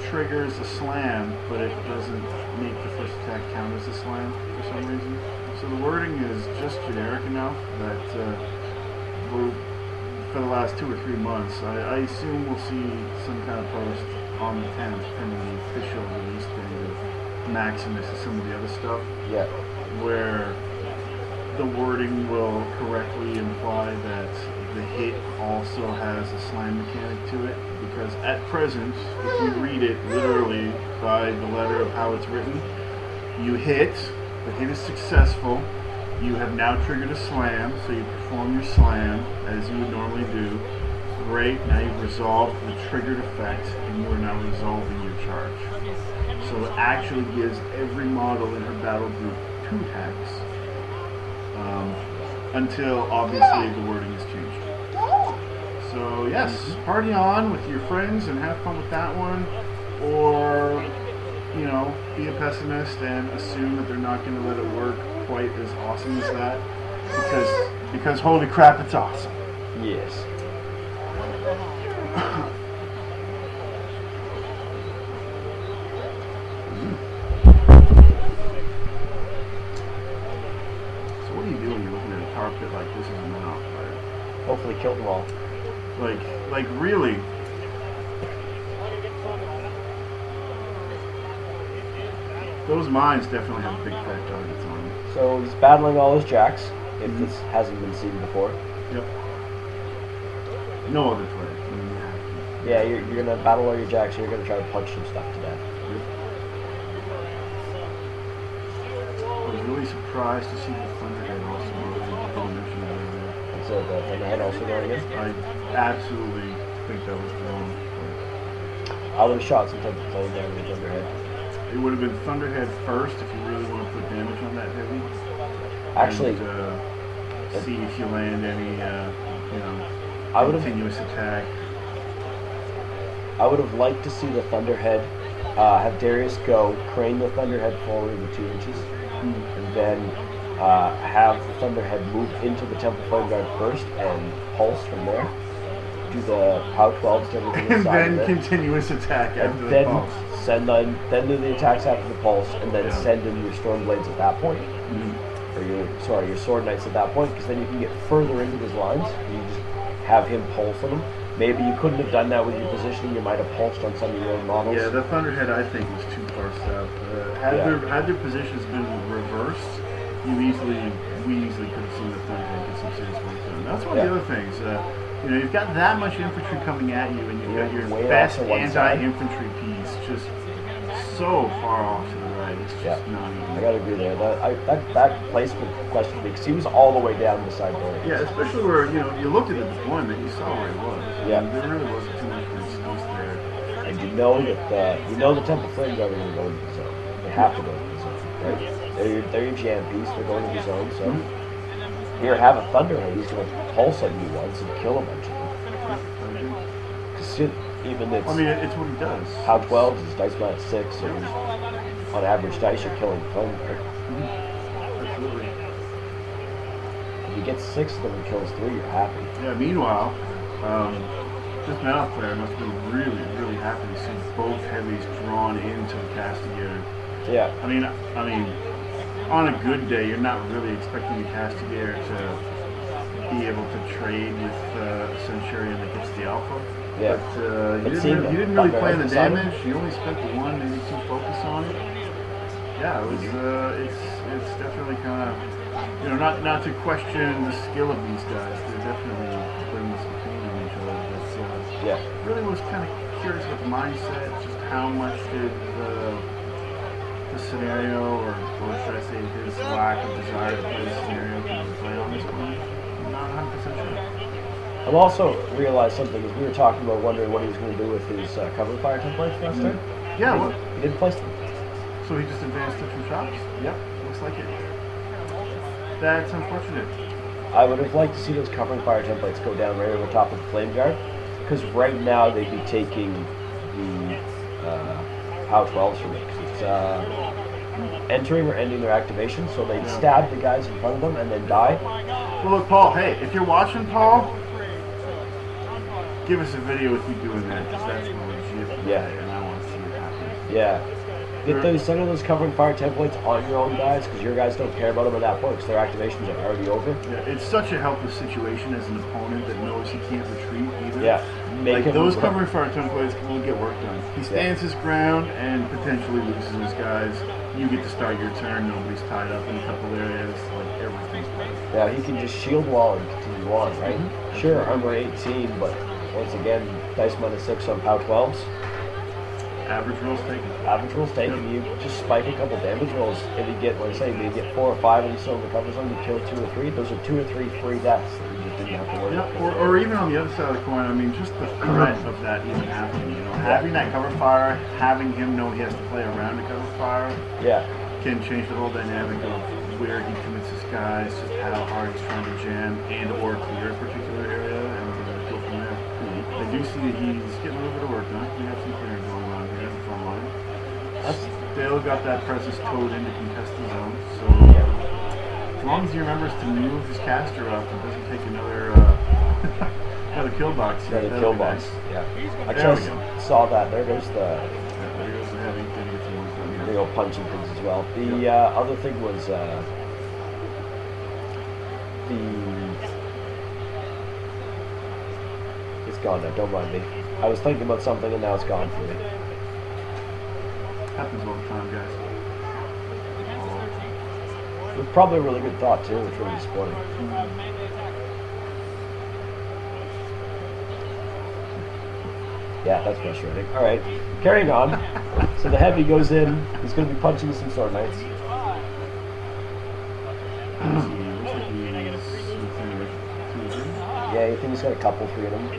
triggers a slam, but it doesn't make the first attack count as a slam for some reason. So the wording is just generic enough that for the last 2 or 3 months, I assume we'll see some kind of post on the 10th, pending the official release date of Maximus and some of the other stuff. Yeah. Where the wording will correctly imply that the hit also has a slam mechanic to it, because at present, if you read it literally by the letter of how it's written, you hit, the hit is successful, you have now triggered a slam, so you perform your slam as you would normally do. Great, now you've resolved the triggered effect, and you are now resolving your charge. So it actually gives every model in her battle group 2 attacks, until obviously the wording is changed. So yes, party on with your friends and have fun with that one, or be a pessimist and assume that they're not going to let it work quite as awesome as that, because holy crap, it's awesome. Yes. So what do you do when you're looking at a tar pit like this as a Menoth player? Hopefully kill them all. Like really? Those mines definitely have big fat targets on them. So he's battling all his jacks, if this hasn't been seen before. Yep. No other player. Yeah, you're going to battle all your jacks and you're going to try to punch some stuff to death. Yep. I was really surprised to see the Thunderhead also mention that earlier. And so the Thunderhead also going in? I absolutely think that was wrong. I would have shot some type of plane down with Thunderhead. It would have been Thunderhead first if you really want to put damage on that heavy. Actually, and, see if you land any, continuous attack. I would have liked to see the Thunderhead, have Darius go, crane the Thunderhead forward with 2 inches, and then have the Thunderhead move into the Temple Flame Guard first and pulse from there. Do the POW 12s to everything and inside then of it. continuous attack after the then pulse. Then do the attacks after the pulse, and then send in your Storm Blades at that point. Or your Sword Knights at that point, because then you can get further into his lines, and you just have him pulse on them. Maybe you couldn't have done that with your positioning, you might have pulsed on some of your own models. Yeah, the Thunderhead I think was too far south. Had their positions been reversed, we easily could have seen the Thunder get some serious work done. That's one of the other things. You know, you've got that much infantry coming at you, and you've got your best anti-infantry piece just so far off to the right. It's just not even. I gotta agree there. That placement questioned me because he was all the way down beside Dorian. Yeah, especially where you looked at the deployment, you saw where he was. Yeah, there really wasn't too much of an excuse there. And you know that the Temple Flames are going to go into the zone. They have to go into the zone, right? They're your jam piece. They're going to the zone. So here, have a Thunder Head. He's going to pulse on you once and kill eventually. Because even it's. I mean, it's what he does. How 12 is dice minus 6, so he's, on average dice you're killing Thunder. Absolutely. If you get 6 of them and kills 3, you're happy. Yeah. Meanwhile, this Menoth player must have been really, really happy to see both heavies drawn into the Castigator. Yeah. I mean, on a good day, you're not really expecting the Castigator to be able to trade with a Centurion that gets the Alpha. Yeah. But you didn't really plan the damage. You only spent the 1, maybe 2 focus on it. Yeah, it was. It's definitely kind of, you know, not to question the skill of these guys. They're definitely putting this between on each other. But yeah. Really was kind of curious about the mindset. Just how much did the scenario, or should I say his lack of desire to play the scenario, can play on this one? I'm not 100% sure. I've also realized something as we were talking about wondering what he was going to do with his cover fire templates last time. Yeah, he didn't place them. So he just advanced it from shops? Yep. Looks like it. That's unfortunate. I would have liked to see those covering fire templates go down right over top of the flame guard, because right now they'd be taking the POW 12s from it, because it's entering or ending their activation, so they'd stab the guys in front of them and then die. Well, look, Paul, hey, if you're watching, Paul, give us a video with you doing that, because that's legit. Yeah. And I want to see it happen. Yeah. Get some of those covering fire templates on your own guys, because your guys don't care about them at that point, because their activations are already over. Yeah, it's such a helpless situation as an opponent that knows he can't retreat either. Yeah. Like those covering fire templates will get work done. He stands his ground and potentially loses his guys. You get to start your turn. Nobody's tied up in a couple areas. Like everything's done. Yeah, he can just shield wall and continue on, right? Mm-hmm. Sure, armor 18, but once again, dice minus 6 on POW 12s. Average rolls taken. Average rolls taken. You just spike a couple damage rolls. If you get, like I say, you get 4 or 5 and still in the cover zone, you kill 2 or 3. Those are 2 or 3 free deaths that you just didn't have to worry about. Or even on the other side of the coin, I mean, just the threat of that even happening. You know, having that cover fire, having him know he has to play around the cover fire, can change the whole dynamic of where he commits his guys, just how hard he's trying to jam and or clear a particular area, and go from there. I do see that he's getting a little bit of work done. We have some clearing going on here in the front line. Still got that presence code in to contest the zone, so as long as he remembers to move his caster up and doesn't take another kill box. Another kill box. Yeah. I just saw that. There goes the. There goes the heavy. Didn't get some work done. They go punching things as well. The other thing was it's gone now. Don't mind me. I was thinking about something and now it's gone for me. Happens all the time, guys. It was probably a really good thought too. It's really disappointing. Yeah, that's frustrating. All right, carrying on. So the heavy goes in. He's going to be punching some sword knights. Yeah, you think he's got a couple, 3 of them.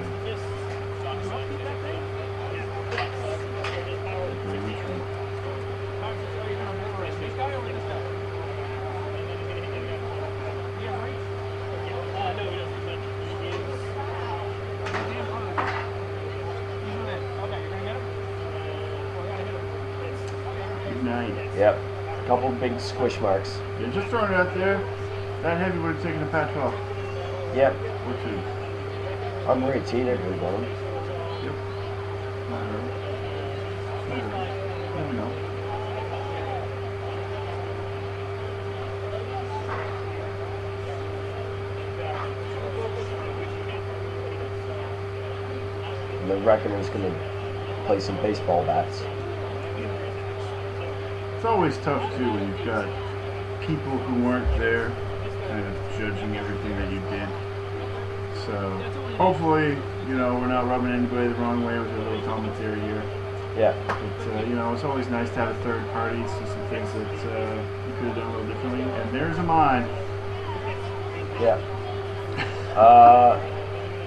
Yep, a couple big squish marks. Yeah, just throwing it out there. That heavy would have taken a patch off. Yep. Or 2. Armor 18, I really want him. Yep. Never know. And the Reckoner's going to play some baseball bats. It's always tough too when you've got people who weren't there kind of judging everything that you did. So hopefully, you know, we're not rubbing anybody the wrong way with a little commentary here. Yeah. But, you know, it's always nice to have a third party, see some things that you could have done a little differently. And there's a mine. Yeah.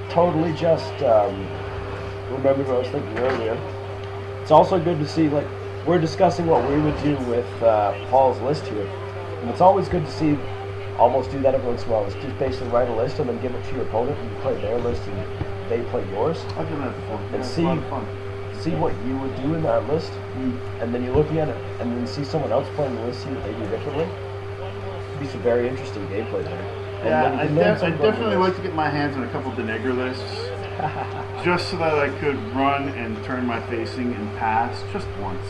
Totally just remembered what I was thinking earlier. It's also good to see, like, we're discussing what we would do with Paul's list here. And it's always good to see, almost do that every once in a while, is just basically write a list and then give it to your opponent and you play their list and they play yours. I've done that before. And It's a lot of fun. see what you would do in that list, and then you're looking at it, and then see someone else playing the list, see what they do differently. It'd be some very interesting gameplay there. And Yeah, then I you can learn something about definitely the like list. to get my hands on a couple Denegger lists, just so that I could run and turn my facing and pass just once.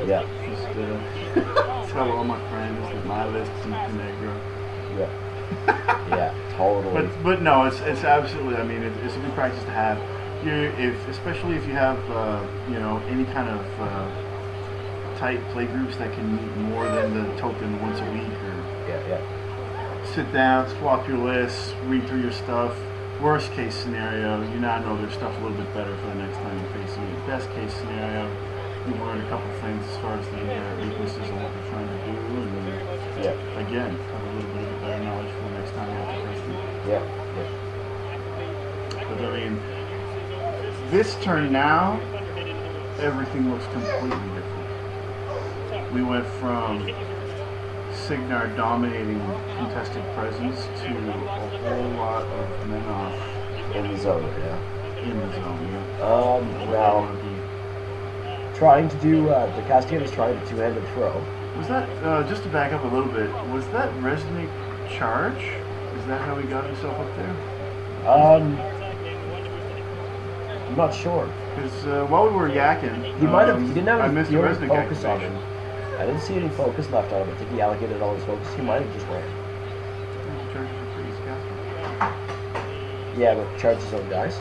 Yeah, Just tell all my friends that my list is Denegger. yeah, yeah, totally. But no, it's absolutely. I mean, it's a good practice to have. Especially if you have you know, any kind of tight play groups that can meet more than the token once a week, or Yeah. sit down, swap your lists, read through your stuff. Worst case scenario, you now know their stuff a little bit better for the next time you're facing it. Best case scenario, you learn a couple things as far as the weaknesses and what they're trying to do, and then Yeah. again, have a little bit of better knowledge for the next time you have to face them. Yeah. But I mean, this turn now, everything looks completely different. We went from Cygnar dominating contested presence to a whole lot of Menoth In the zone, yeah. in the zone. Yeah. Now, trying to do, the Castigator's trying to two-handed throw. Was that, just to back up a little bit, was that Resnick charge? Is that how he got himself up there? I'm not sure. Because while we were yakking, He might have, he didn't have I any missed the fury Resnick focus on activation. him. I didn't see any focus left on him. I think he allocated all his focus. He might have just ran. Charges are pretty scatter. Yeah, but charge his own guys.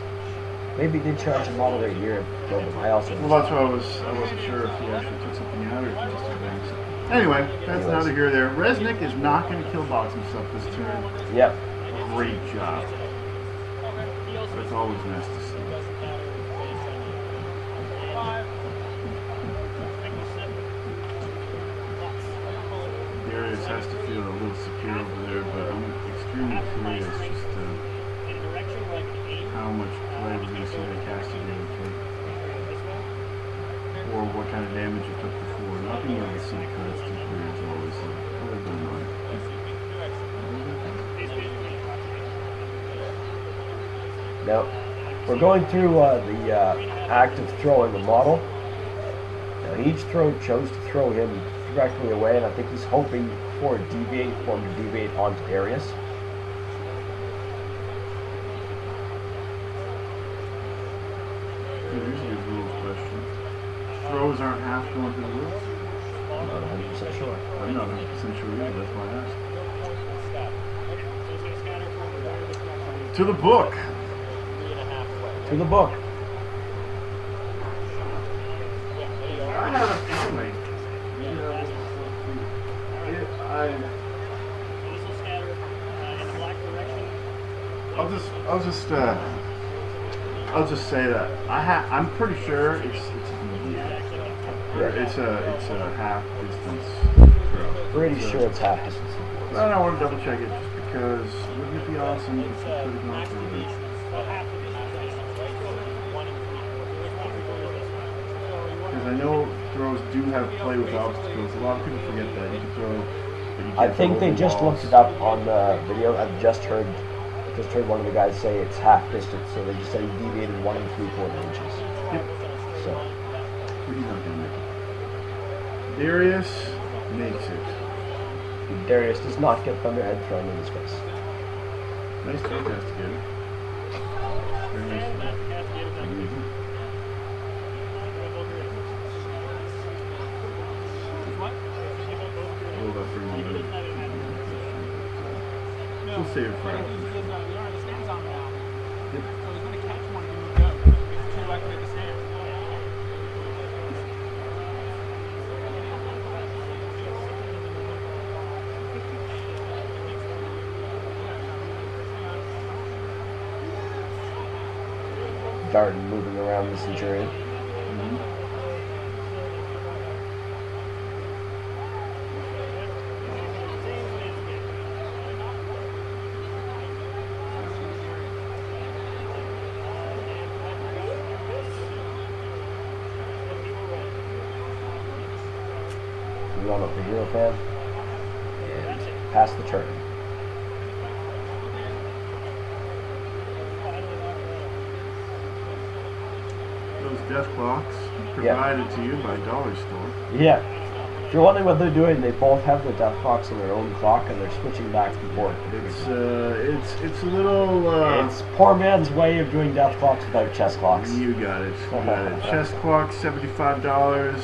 Maybe he did charge a model their year and killed them. I also Well, that's why I wasn't sure if he actually took something out or if he just advanced. Anyway, that's neither here nor there. Resnick is not going to kill box himself this turn. Yep. Great job. It's always nice to see. Darius has to feel a little secure over there, but I'm extremely curious just how much play we're going to see that Castigator take. Or what kind of damage it took before. Not being able to see the cards too clear is always a little bit annoying. Now, we're going through the act of throwing the model. Now, each throw chose to throw him directly away, and I think he's hoping for him to deviate onto Darius. Here's a rules question. Throws aren't half going to the rules? I'm not 100% sure. I'm not 100% sure either, that's why I asked. To the book! To the book. I have a feeling. I'll just say that I'm pretty sure it's it's a half distance throw. Pretty sure it's half distance. But I want to double check it just because wouldn't it be awesome if we could have gone through this? Because I know throws do have play with obstacles. A lot of people forget that. You can throw. But you can't I think throw they over just walls. looked it up on the video. I've just heard one of the guys say it's half distance, so they just said he deviated 1 3/4 inches. Yep. So, He's not gonna make it. Darius makes it. Darius does not get Thunderhead thrown in his face. Nice throw, Castigator. Very nice. What about bringing it in? We'll save it for after. Yep. Darton moving around the Centurion. Run up the hero fan and pass the turn. Those death clocks provided to you by Dollar Store. Yeah. If you're wondering what they're doing, they both have the death clocks on their own clock and they're switching back and forth. It's a little. It's poor man's way of doing death clocks without chest clocks. You got it. You got it. Chest clock, $75.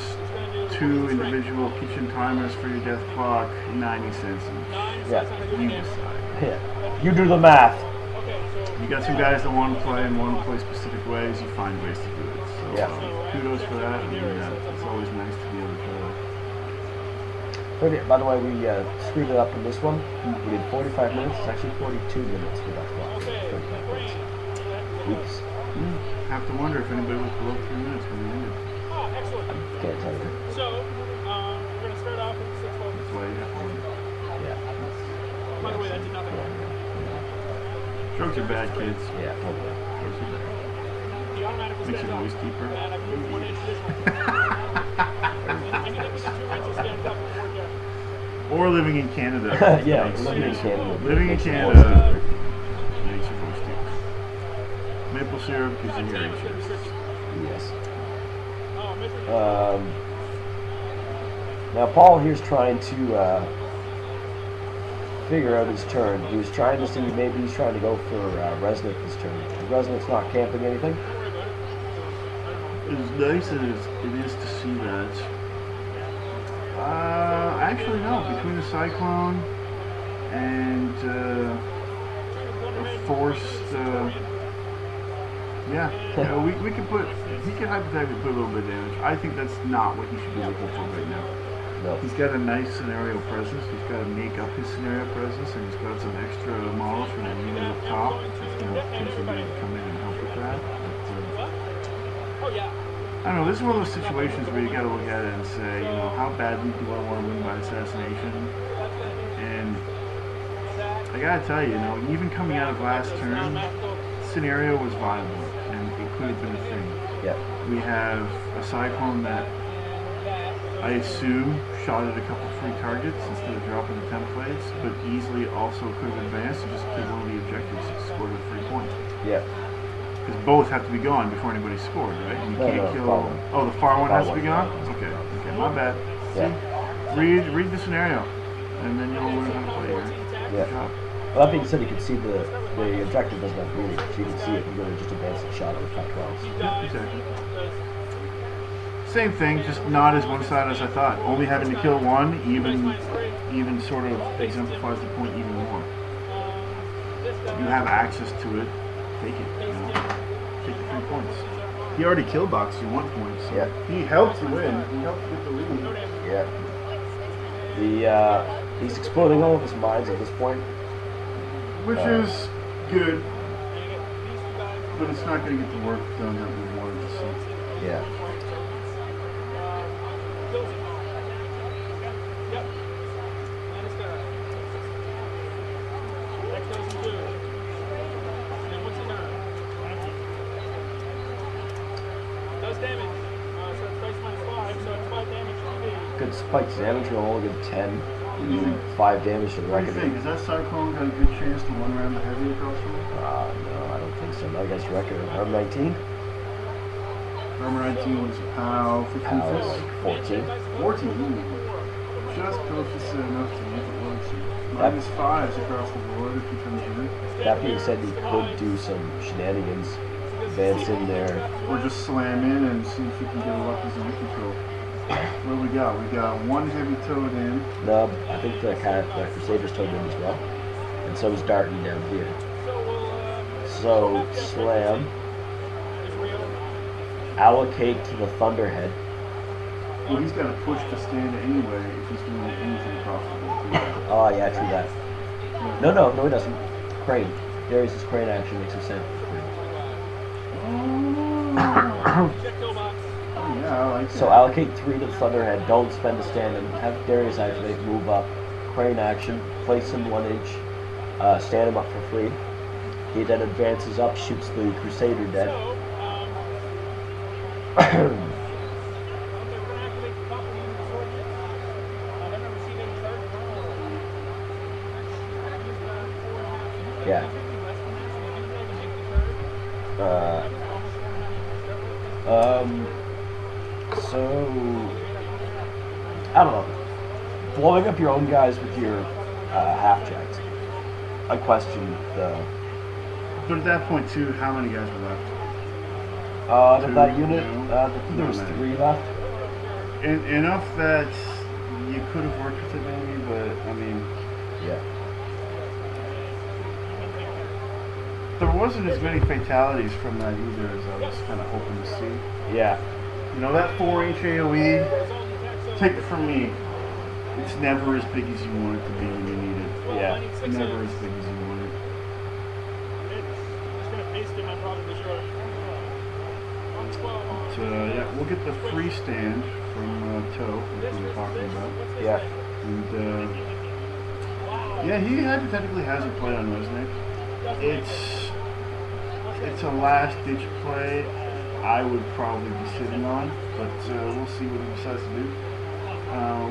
2 individual kitchen timers for your death clock, 90 cents each. Yeah. You decide. Yeah. You do the math. You got some guys that want to play and want to play specific ways. You find ways to do it. So kudos for that. I mean, it's always nice to be able to. By the way, we screwed it up in this one. We did 45 minutes. It's actually 42 minutes for that clock. 35 minutes. Oops. Have to wonder if anybody was below 3 minutes when we ended. Oh, excellent. Can't tell you. So, we're going to start off with the 6 focus. That's why you have to wonder. Yeah. By the way, that did nothing. Strokes are bad, kids. Yeah, totally. Strokes are bad. The automatic will Makes stand your up. voice deeper. And I've moved 1 inch this one. Anything within 2 inches stands up and work out. Or living in Canada. Yeah, living in Canada. Living in Makes your Canada voice deeper. makes your voice deeper. Maple syrup gives you hairy chest. Yes. Oh, Mr. Now Paul here's trying to figure out his turn. He was trying to see, maybe he's trying to go for Resnick this turn. Resnick's not camping anything. As nice as it is to see that, actually no, between the Cyclone and a forced, we can put, he can hypothetically put a little bit of damage. I think that's not what he should be looking for right now. No. He's got a nice scenario presence. He's got to make up his scenario presence, and he's got some extra models from the unit up top. That's going to potentially be able to come in and help with that. But, Oh, yeah. I don't know. This is one of those situations where you got to look at it and say, you know, how badly do I want to win by assassination? And I gotta tell you, you know, even coming out of last turn, scenario was viable, and it could have been a thing. Yeah. We have a Cyclone that I assume shot at a couple free targets instead of dropping the templates, but easily also could have advanced and just killed one of the objectives and scored a free point. Yeah. Because both have to be gone before anybody scored, right? And you can't kill. Oh, the far one has to be gone. Okay, my bad. Yeah. See, read the scenario, and then you'll learn how to play here. Good job. Well, that being said, you can see the objective doesn't have reading, so you can see it. You're going to just advance and shot with Pac-12s. Yeah, exactly. Same thing, just not as one-sided as I thought. Only having to kill one even sort of exemplifies the point even more. You have access to it, take it. You know? Take the 3 points. He already kill boxed you 1 point, so yeah. He helped you win. He helped you get the lead. Yeah. He's exploding all of his mines at this point, which is good, but it's not going to get the work done that we wanted to see. Yeah. Good spikes damage, we'll only get 10. 5 damage to the What do you Reckoning. think? Has that Cyclone got a good chance to one round the heavy across the room? No, I don't think so. Not against Reckoning. Arm 19? Armor 19 was POW 15 Pow, fists? like 14. 14. Just proficient enough to make it work. Minus 5s across the board if he comes in. That being said, he could do some shenanigans. Advance in there. Or just slam in and see if he can get a lucky zone control. What do we got? We got one heavy toad in. No, I think the Crusaders towed in as well. And so is Darton down here. So, slam. Allocate to the Thunderhead. Well, he's got to push to stand anyway if he's doing anything profitable. Oh, yeah, true that. No, he doesn't. Crane. Darius' crane action makes him stand for Check kill box. Yeah, I like that. So allocate 3 to the Thunderhead, don't spend a stand, and have Darius activate, move up, crane action, place him 1 inch, stand him up for free. He then advances up, shoots the Crusader dead. So, okay, we're gonna activate the top of the sword here. I've never received any charge. Yeah. So I don't know. Blowing up your own guys with your half-jacks. I question the. But at that point, too, how many guys were left? Out of that Two, unit, no. I think there was Not many. 3 left. Enough that you could have worked with it, maybe, but I mean, Yeah. there wasn't as many fatalities from that either as I was kind of hoping to see. Yeah. You know, that 4-inch AoE, take it from me, it's never as big as you want it to be when you need it. Yeah. Never as big as you want it. It's just gonna paste in my problem this year. But, yeah, we'll get the free stand from Toe, which we were talking about. Yeah. And, yeah, he hypothetically has a play on Resnick. It's a last-ditch play I would probably be sitting on, but we'll see what he decides to do.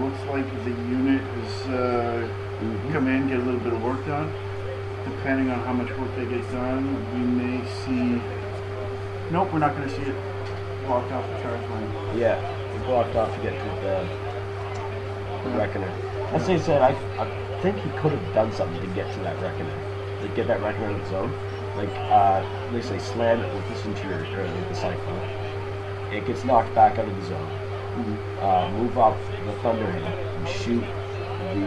Looks like the unit has come in, get a little bit of work done. Depending on how much work they get done, we may see... Nope, we're not going to see it blocked off the charge line. Yeah. We blocked off to get to the Reckoner. As I said, I think he could have done something to get to that Reckoner. To get that Reckoner in the zone. Like, they say slam it with the Centurion, or with the Cyclone. It gets knocked back out of the zone. Move up the Thunderhead and shoot the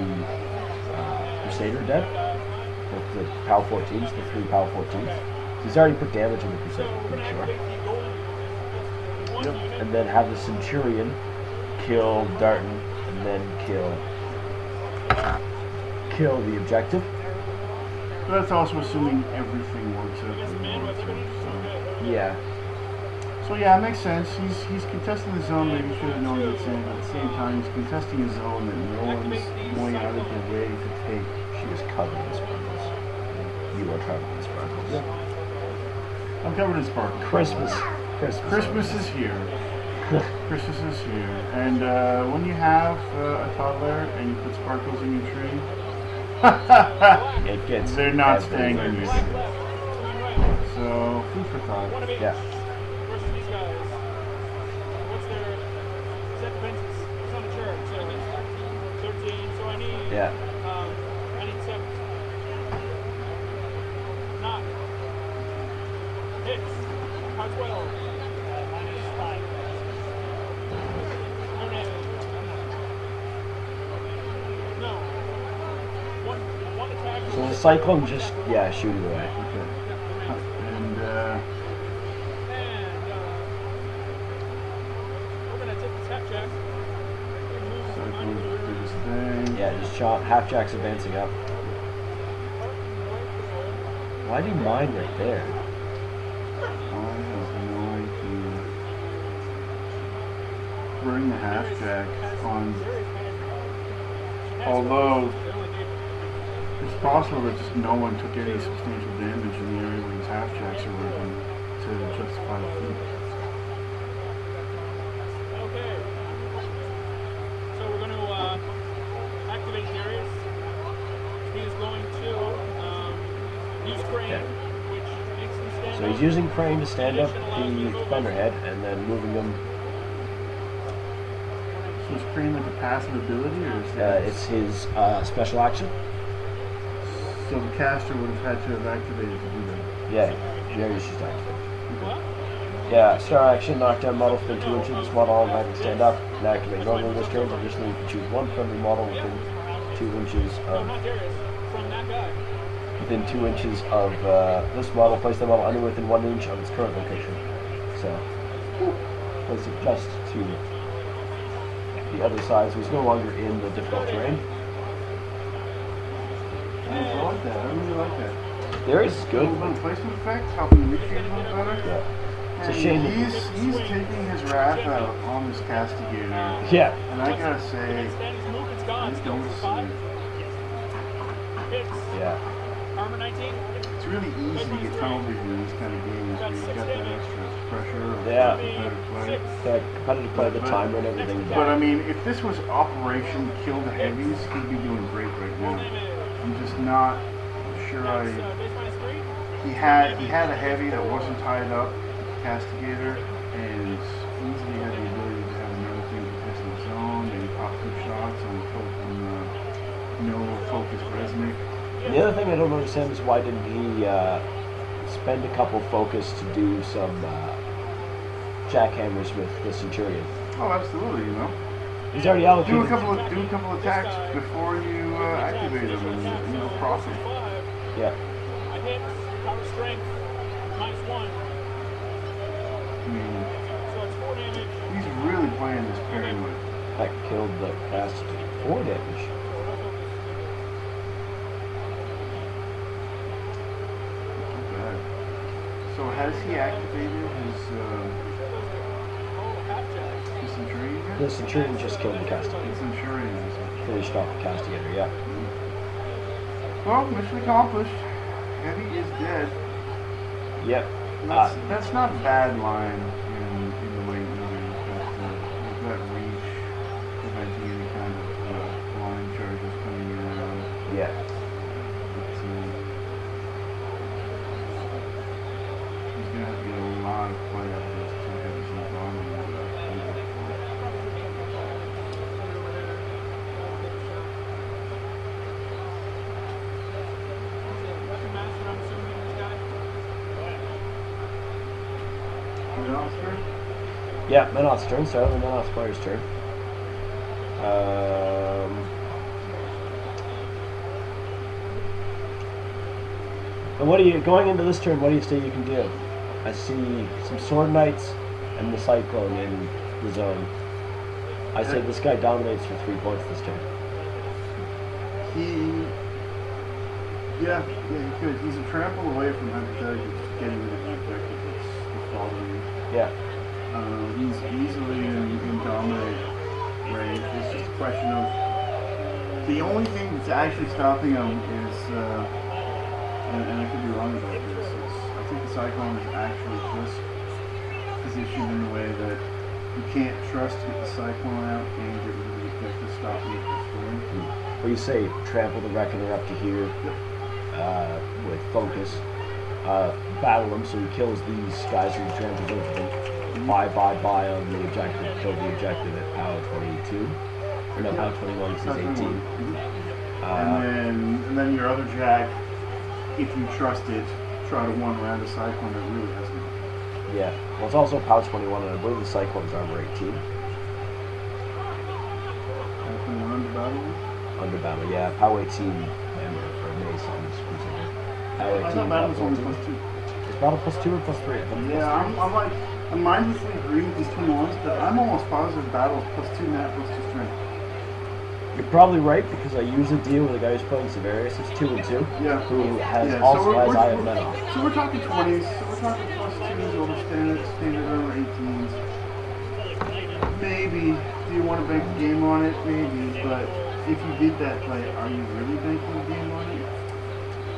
Crusader dead with the PAL 14s, the 3 PAL 14s. He's already put damage on the Crusader, I'm pretty sure. Yep. And then have the Centurion kill Darton and then kill the objective. But that's also assuming everything works out the way you want it to. Yeah. So yeah, it makes sense. He's contesting the zone that he should have known at the same time. He's contesting a zone that no one's going out of their way to take. She is covered in sparkles. You are covered in sparkles. I'm covered in sparkles. Christmas is here. Christmas is here. And when you have a toddler and you put sparkles in your tree, It gets. they're not everywhere. staying in your tree. So, food for thought. Yeah. Versus these guys. What's their set defenses? It's on the chart. So it's 13. So I need. Yeah. I need 7. Not. Hits. How 12. Minus 5. No. One attack. So the Cyclone just, shoot it away. Okay. And, we're gonna take the tap jack. Cyclone's the biggest thing. Yeah, just chop. Half-Jack's advancing up. Why do you mine right there? I have no idea. Bring the half-jack on. Although, it's possible that just no one took any substantial damage in the area where these half-jacks are working to justify the feat. Okay. So we're going to activate Darius. He is going to use Crane, which makes him stand So up. he's using Crane to stand up the Thunderhead and then moving him. So is Crane like a passive ability, or is that... It's his special action. So the caster would have had to have activated to do that. Yeah, Darius just activated. Yeah, star action, knock down model within 2 inches. This model automatically stand up and activate normally this turn. Additionally, you can choose one friendly model within 2 inches of Not Darius, from that guy. within 2 inches of this model. Place the model anywhere within 1 inch of its current location. So place it just to the other side, so he's no longer in the difficult terrain. I like that. I really like that. Darius is A good. little bit of placement effect, helping the midfield a little better. Yeah. It's a shame. He's taking his wrath out on this castigator. Yeah. And I gotta say, I don't see it. Yeah. Armor 19. It's really easy to get tunnel vision in this kind of game where you've got that extra pressure or Yeah. competitive play. The competitive play, the timer and everything. But I mean, if this was Operation Kill the Heavies, he'd be doing great right now. I'm just not sure he had a heavy that wasn't tied up, castigator, and easily had the ability to have another thing to test in his own, maybe pop 2 shots on no focus resnick. The other thing I don't understand is why didn't he spend a couple focus to do some jackhammers with the Centurion? Oh, absolutely, you know. He's already allocated. Do a couple attacks before you activate them, and you'll profit. Yeah. I hit power strength -1. I mean, So it's 4 damage. he's really playing this paranoid. That killed the cast 4 damage. Not bad. So has he activated his Centurion yet? The Centurion just killed the castigator. The Centurion is it? Finished off the castigator, yeah. Well, mission accomplished. Heavy is dead. Yep. That's not a bad line in the way with that reach preventing any kind of line charges coming in around. Yeah. He's gonna have to get a lot of play out of this to have some volume. Yeah, Menoth's turn, so the Menoth's player's turn. And what do you, going into this turn, what do you say you can do? I see some Sword Knights and the Cyclone in the zone. I say this guy dominates for 3 points this turn. Yeah, he could. He's a trample away from hypothetically just getting rid of the objective that's following you. Yeah. He's easily in dominate range. It's just a question of the only thing that's actually stopping him is, and I could be wrong about this, is I think the Cyclone is actually just positioned in a way that you can't trust to get the Cyclone out and get rid of the objective stopping it from scoring. Well, you say trample the Reckoner up to here with focus. Battle him so he kills these guys who he tramples over them. Buy on the objective, kill the objective at power 22. Or no, power 21 because he's 18. And then your other Jack, if you trust it, try to one round a Cyclone that really has no. Yeah, well, it's also power 21, and I believe the Cyclone's armor 18. Power 21 under battle? Under battle, yeah. Power 18 hammer for mace on this cruiser. Power 18. I thought battle was only +2. Is battle +2 or +3? Yeah, I'm mindlessly agreeing with these 21s, but I'm almost positive battle is +2 nat, +2 strength. You're probably right, because I usually deal with a guy who's playing Severius. It's 2 and 2. Yeah. Who has Yeah, also so has Eye of Menoth. So we're talking 20s, so we're talking +2s over standard armor 18s. Maybe, do you want to bank a game on it? Maybe, but if you did that play, are you really banking a game on it?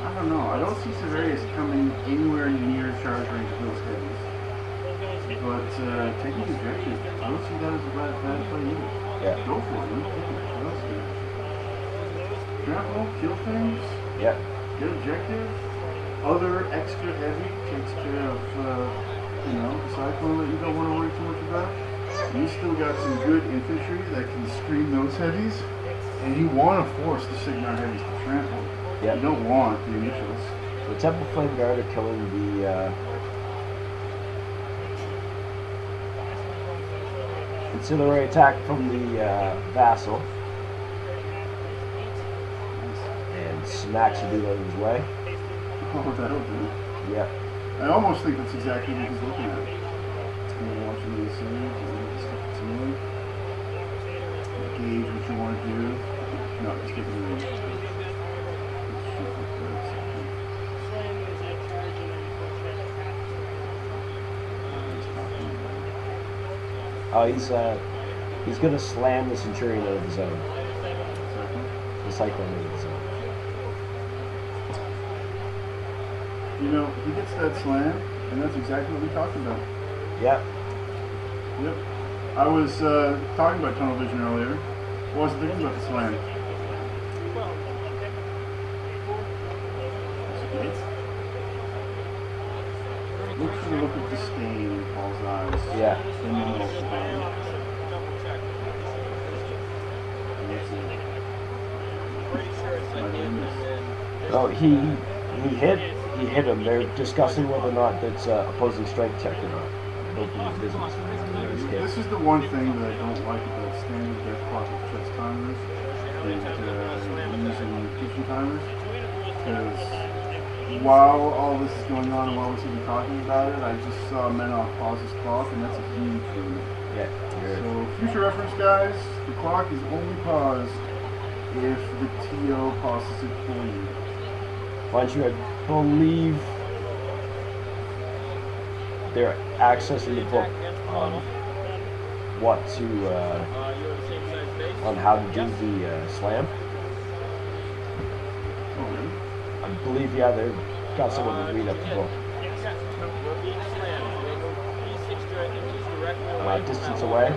I don't know. I don't see Severius coming anywhere near charge range of those heavies. But taking the objective, I don't see that as a bad play either. Yeah. Go for it. What else do you? Trample, kill things. Yeah. Get objective. Other extra heavy takes care of, the Cyclone that you don't want to worry too much about. You still got some good infantry that can screen those heavies, and you want to force the Cygnar heavies to trample. Yep. You don't want the initials. The Temple Flame Guard are killing the ancillary attack from the Vassal. And Snacks will do that his way. Oh, that'll do. Yep. I almost think that's exactly what he's looking at. He's watching the scenes, gauge what you want to do. No, just get rid of it. Oh, he's gonna slam the Centurion out of the zone. The Cyclone out of the zone. You know, he gets that slam, and that's exactly what we talked about. Yeah. Yep. I was talking about tunnel vision earlier. I wasn't thinking about the slam. Look for the look of disdain in Paul's eyes. Yeah. And then also Oh, he hit him. They're discussing whether or not that's opposing strength check or not. I don't think it's business. This is the one thing that I don't like about standard death clock with chest timers and using kitchen timers. Because while all this is going on and while we're even talking about it, I just saw Menoth pause his clock, and that's a huge move. Yeah. So, future reference, guys, the clock is only paused if the TO pauses it for you. Mind you, I believe they're accessing the book on what to, on how to do the slam. Oh, really? I believe, yeah, they've got someone to read up the book. Distance away.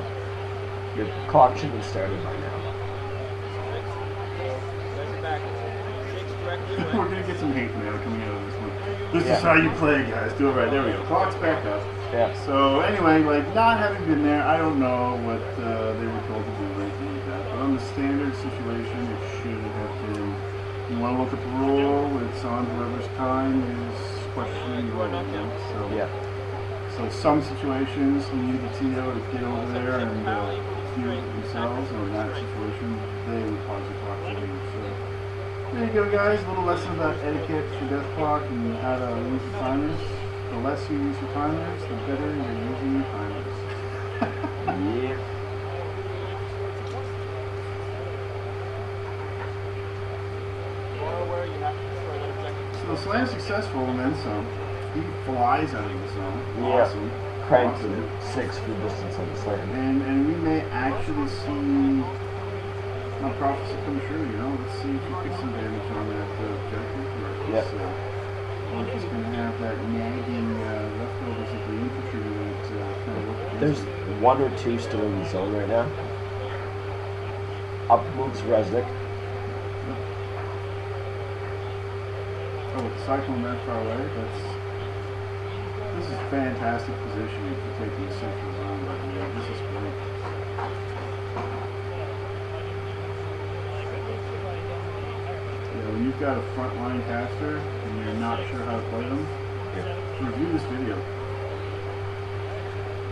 Your clock should have started by now. We're gonna get some hate mail coming out of this one. This is how you play, guys. Do it right. There we go. Clock's back up. Yeah. So anyway, like not having been there, I don't know what they were told to do or anything like that. But on the standard situation, it should have been. You want to look at the rule. It's on whoever's time is questioning the rule. So yeah. So some situations you need the TO to get over there and do it themselves, and in that situation, they would pause the clock for you. So. There you go, guys. A little lesson about etiquette for death clock and how to use your timers. The less you use your timers, the better you're using your timers. Yeah. So the slam's successful and then some. He flies out of the zone. Yeah. Awesome. Cranks Awesome. 6 for distance on the slam. And we may actually see my prophecy come true, you know. Let's see if he gets some damage on that objective. Yep. Or if he's going to have that nagging leftovers of the infantry that kind of look against There's him. 1 or 2 still in the zone right now. Up moves Resnick. Oh, with Cyclone that far away, this is fantastic positioning for taking the central zone, by the way. This is great. When you've got a frontline caster and you're not sure how to play them, review this video.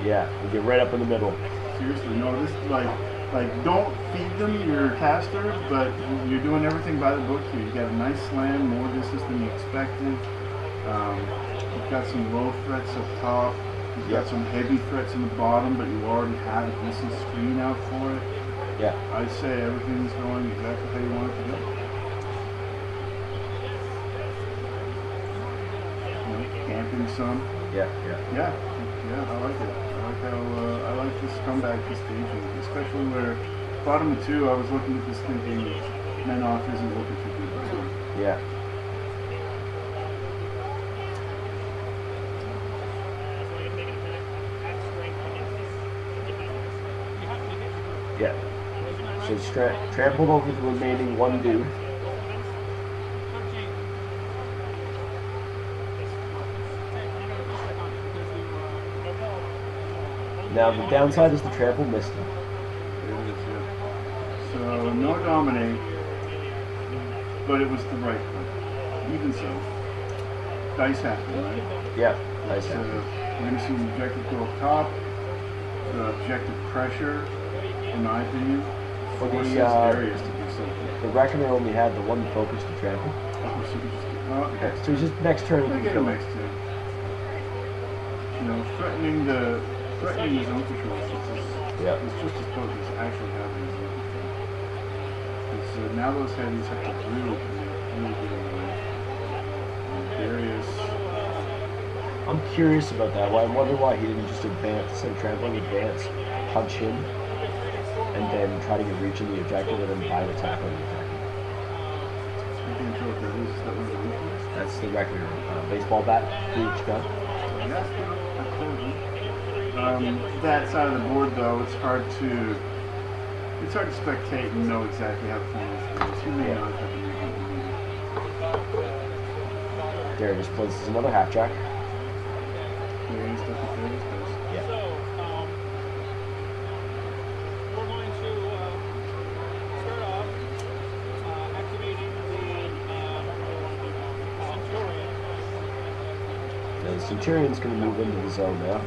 Yeah, we get right up in the middle. Seriously, no, this like don't feed them your caster, but you're doing everything by the book here. You got a nice slam, more distance than you expected. You've got some low threats up top. You've got some heavy threats in the bottom, but you already have a decent screen out for it. Yeah. I'd say everything's going exactly how you want it to go. Camping some. Yeah. Yeah, I like it. I like how I like this comeback, this staging, especially where bottom of 2. I was looking at this thinking Menoth isn't looking too good right now. Yeah. Yeah. So he's trampled over the remaining 1 dude. Now the downside is the trample missed him. So no dominate, but it was the right one. Even so, dice happen, right? Yeah, dice happen. We're going to see the objective go up top. The objective pressure, in my opinion, forces areas to do something. The Reckoner only had the 1 focus to trample. Oh, so Okay, so he's just next turn. I get him next turn. You know, threatening the zone control is just as potent as actually having the zone control. Because now those heavies have to really get away. Darius. I'm curious about that. Why I wonder why he didn't just advance, instead of trampling, advance. punch him, and then try to get reach in the objective, and then buy an attack on the objective. That's the regular baseball bat, reach gun. That side of the board, though, it's hard to spectate and know exactly how the formation is. You may not have to. Darius places another half jack. Yeah. So, we're going to start off activating the Centurion. The Centurion's going to move into the zone now.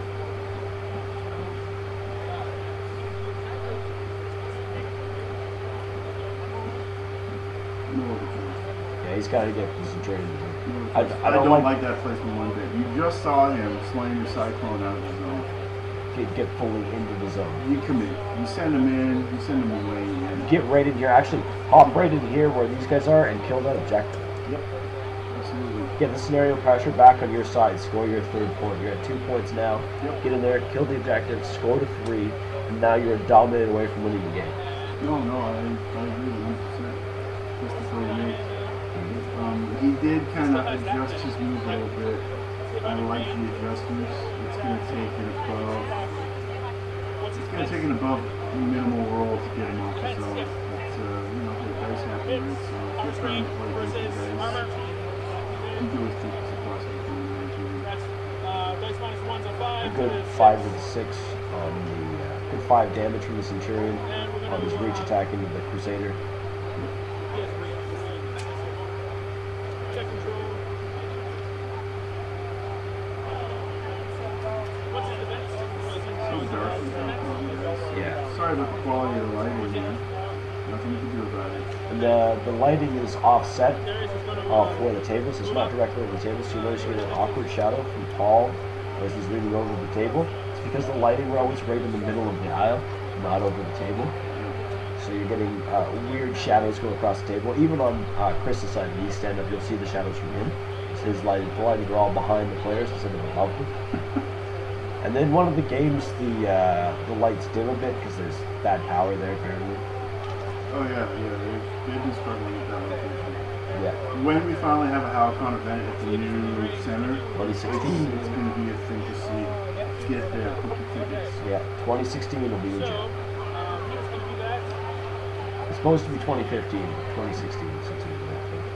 Yeah, he's got to get the Centurion to do. I don't like that placement one bit. You just saw him slaying your Cyclone out of the zone. Get fully into the zone. You commit. You send him in. You send him away. And get right in here. Actually, hop right in here where these guys are and kill that objective. Yep. Absolutely. Get the scenario pressure back on your side. Score your third point. You're at 2 points now. Yep. Get in there, kill the objective, score to 3, and now you're a dominant away from winning the game. No, I agree 100%. Just before you make. He did kind of adjust his move a little bit. I like the adjustments. It's going to take an above minimal roll to get him off the zone. But the dice happen, right? So if you're trying to play against the dice, you do as deep as you possibly can. A good 5 and 6 on the good 5 damage from the Centurion on his reach attack into the Crusader. Sorry about the quality of the lighting, man. Nothing you can do about it. And the lighting is offset for the tables. It's not directly over the table, so you notice you get an awkward shadow from Paul as he's leaning over the table. It's because the lighting we're always right in the middle of the aisle, not over the table. So you're getting weird shadows going across the table. Even on Chris's side, when you stand up, you'll see the shadows from him. It's his lighting. The lighting are all behind the players instead of above them. And then one of the games, the lights dim a bit because there's bad power there apparently. Oh yeah, they've been struggling with that location. Yeah. When we finally have a Hal-Con event at the new center, 2016, it's going to be a thing to see. Get there, book your tickets. Yeah, 2016 will be legit. It's supposed to be 2015, 2016, something like that.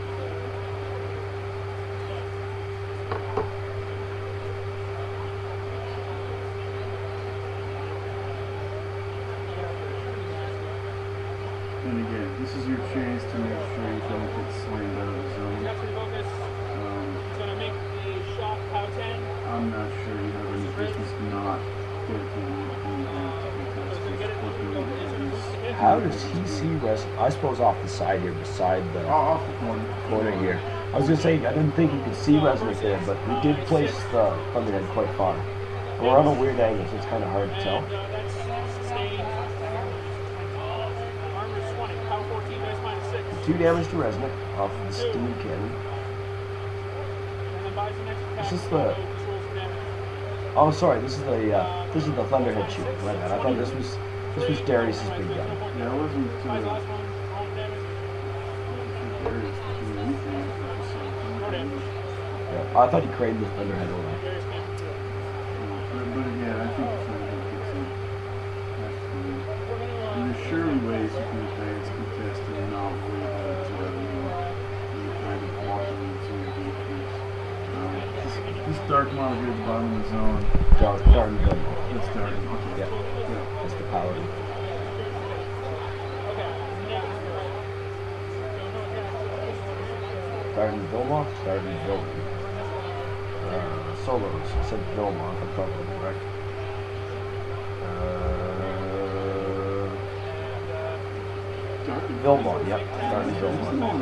And again, this is your chance to make sure you don't get slammed out of the zone. I'm not sure you have any business not dedicating it. How does he see rest? I suppose off the side here, beside the off the corner here. I was gonna say I didn't think you could see Resnick there, but we did place the Thunderhead quite far. We're on a weird angle, so it's kind of hard to tell. 2 damage to Resnick off of the steam cannon. This is the. Oh, sorry. This is the Thunderhead shooting. My bad. I thought this was Darius's big gun. Yeah, it wasn't. Yeah, I thought he craned the Thunderhead over. But again, I think the Thunderhead gets in. There's surely ways you can advance contest and not worry about you kind of walking into your defense. This dark model here at the bottom of the zone. Dark gun. It's dark. Okay. Yeah. That's the power. Starting Vilmont, starting Vilmont. Solos. I said Vilmont, I'm probably correct. Vilmont, yep. Starting Vilmont.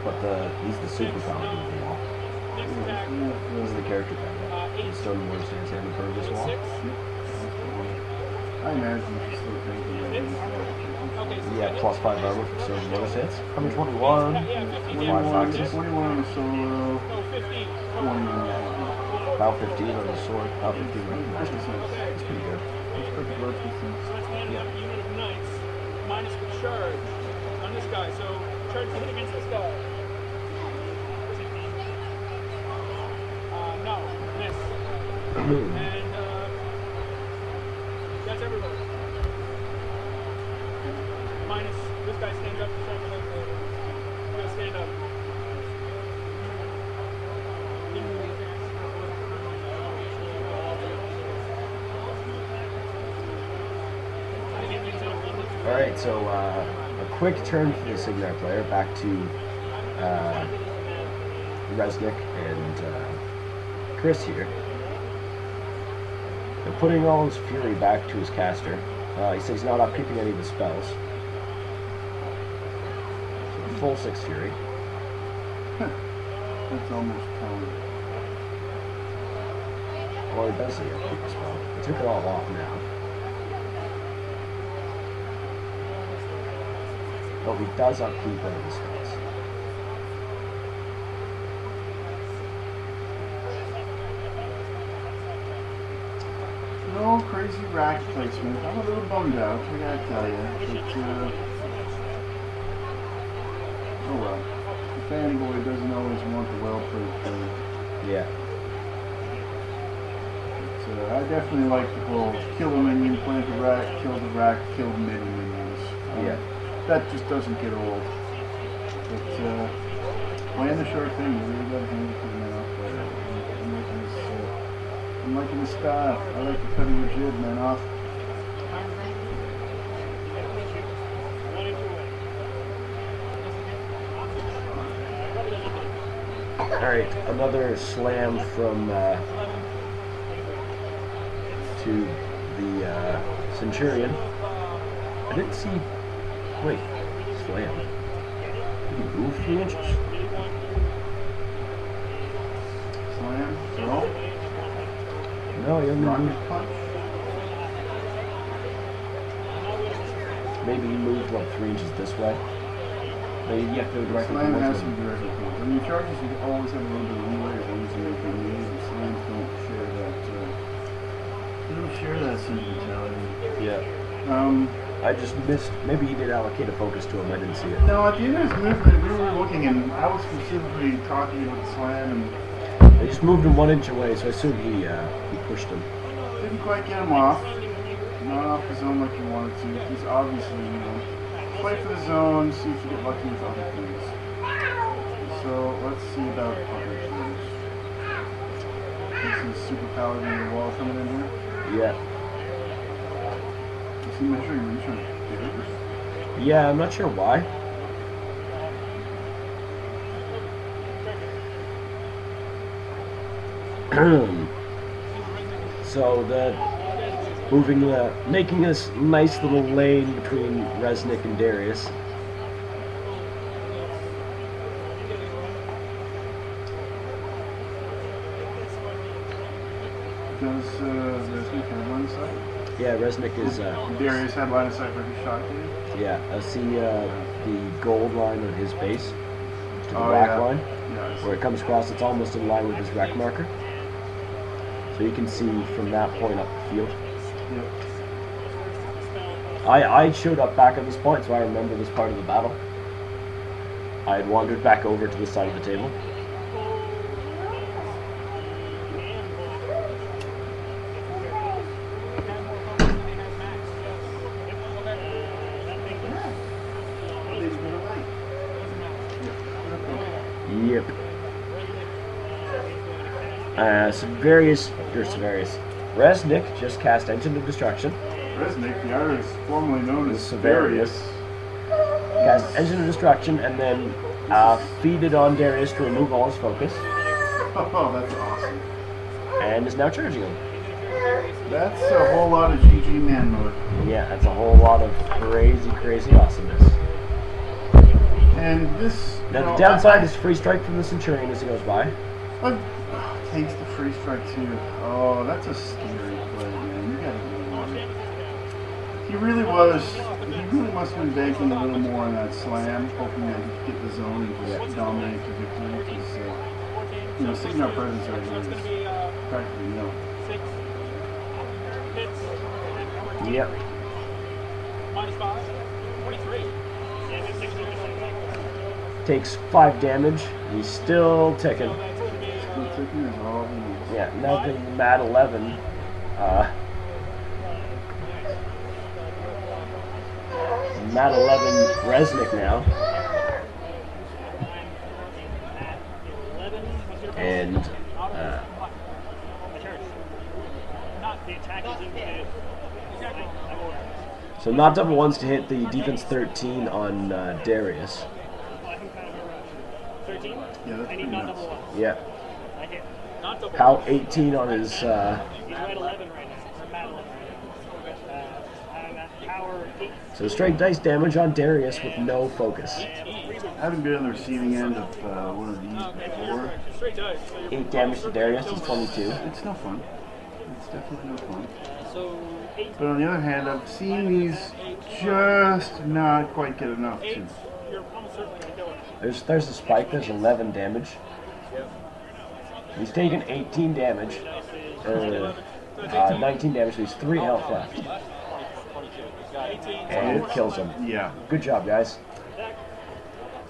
But he's the super power wall. He's the character guy. He's starting to understand his hand impervious wall. I imagine he's still thinking yeah, plus 5 armor for certain bonus hits. Coming 21, 5 foxes. 21 on the solo, 20 on the Power 15 on the sword. Power 15 right? That's pretty good. It's perfect work So let's land another unit of knights, minus the charge on this guy. So charge the hit against this guy. No, miss. And that's everybody. Minus this guy stands up to second leg later. You gotta stand up. Alright, so a quick turn for the Cygnar player, back to Resnick and Chris here. They're putting all his fury back to his caster. He says he's not upkeeping any of the spells. So full 6 fury. That's almost counted. Well, he does say upkeep the spell. He took it all off now. But he does upkeep one of the spells. No crazy rack placement. I'm a little bummed out, I gotta tell you. But, oh well. The fanboy doesn't always want the well-played play. Yeah. But, I definitely like the whole kill a minion, plant the rack, kill many minions. Yeah. That just doesn't get old. But playing the short thing, you really got to hand it to the Menoth player. I'm liking his style. I like the cutting the jib, Menoth. Alright, another slam from to the Centurion. I didn't see. Wait, slam. Did he move 3 inches? Slam, throw, No, he only rocket moved. punch. Maybe he moved what 3 inches this way. But you have to go directly Slam towards has him. some directly points. I mean, charges you always have a little bit of leeway as long as you make your moves, and slams don't share that. They don't share that sentimentality. Yeah. I just missed. Maybe he did allocate a focus to him. I didn't see it. No, at the end of his movement, we were looking, and I was specifically talking about the slam, and They just moved him 1 inch away, so I assume he pushed him. didn't quite get him off. Not off the zone like he wanted to. He's obviously, play for the zone, see if you get lucky with other things. So let's see about other things. This is super paladin in the wall coming in here. Yeah. Is he measuring reach on Davis? Yeah, I'm not sure why. So making this nice little lane between Resnick and Darius. Does Resnick have line of sight? Yeah, Resnick is. Darius had line of sight for his shot, did he? Yeah, I see the gold line on his base to the Oh, black yeah. line, Yeah, where it comes across. It's almost in line with his rec marker, so you can see from that point up the field. Yep. I showed up back at this point, so I remember this part of the battle. I had wandered back over to the side of the table. Yep. Resnick just cast Engine of Destruction. Resnick, the artist formerly known as Severius. Severius. Cast Engine of Destruction and then feeded on Darius to remove all his focus. Oh, that's awesome. And is now charging him. That's a whole lot of GG man mode. Yeah, that's a whole lot of crazy awesomeness. And this... Now the downside is free strike from the Centurion as he goes by. Takes the free strike too. Oh, that's a scary play, man. You gotta be one. He really must have been banking a little more on that slam, hoping that he could get the zone and just dominate the victory. Because, Cygnar presence right here is practically no. 6 hits. And number Yep. minus 5. 23. Yeah, that's 60. Takes 5 damage. He's still ticking. So that's going to be Still ticking is all he needs. Yeah, nothing. Mat 11. Mat 11 Resnick now. And so not double ones to hit the defense 13 on Darius. 13? Yeah, that's pretty nuts. Yeah. Not double. Hal 18 on his He's right 11 right now. Or Matt 11. Power 8. so straight dice damage on Darius with no focus. Having been on the receiving end of one of these before, Straight dice. So you're 8 damage to Darius, he's 22. it's no fun. It's definitely no fun. So 8. But on the other hand, I've seen these just not quite get enough 8. to. You're almost certainly going to kill it. There's the spike, there's 11 damage. He's taken 18 damage. 19 damage, so he's 3 health left. And it kills him. Yeah. Good job, guys.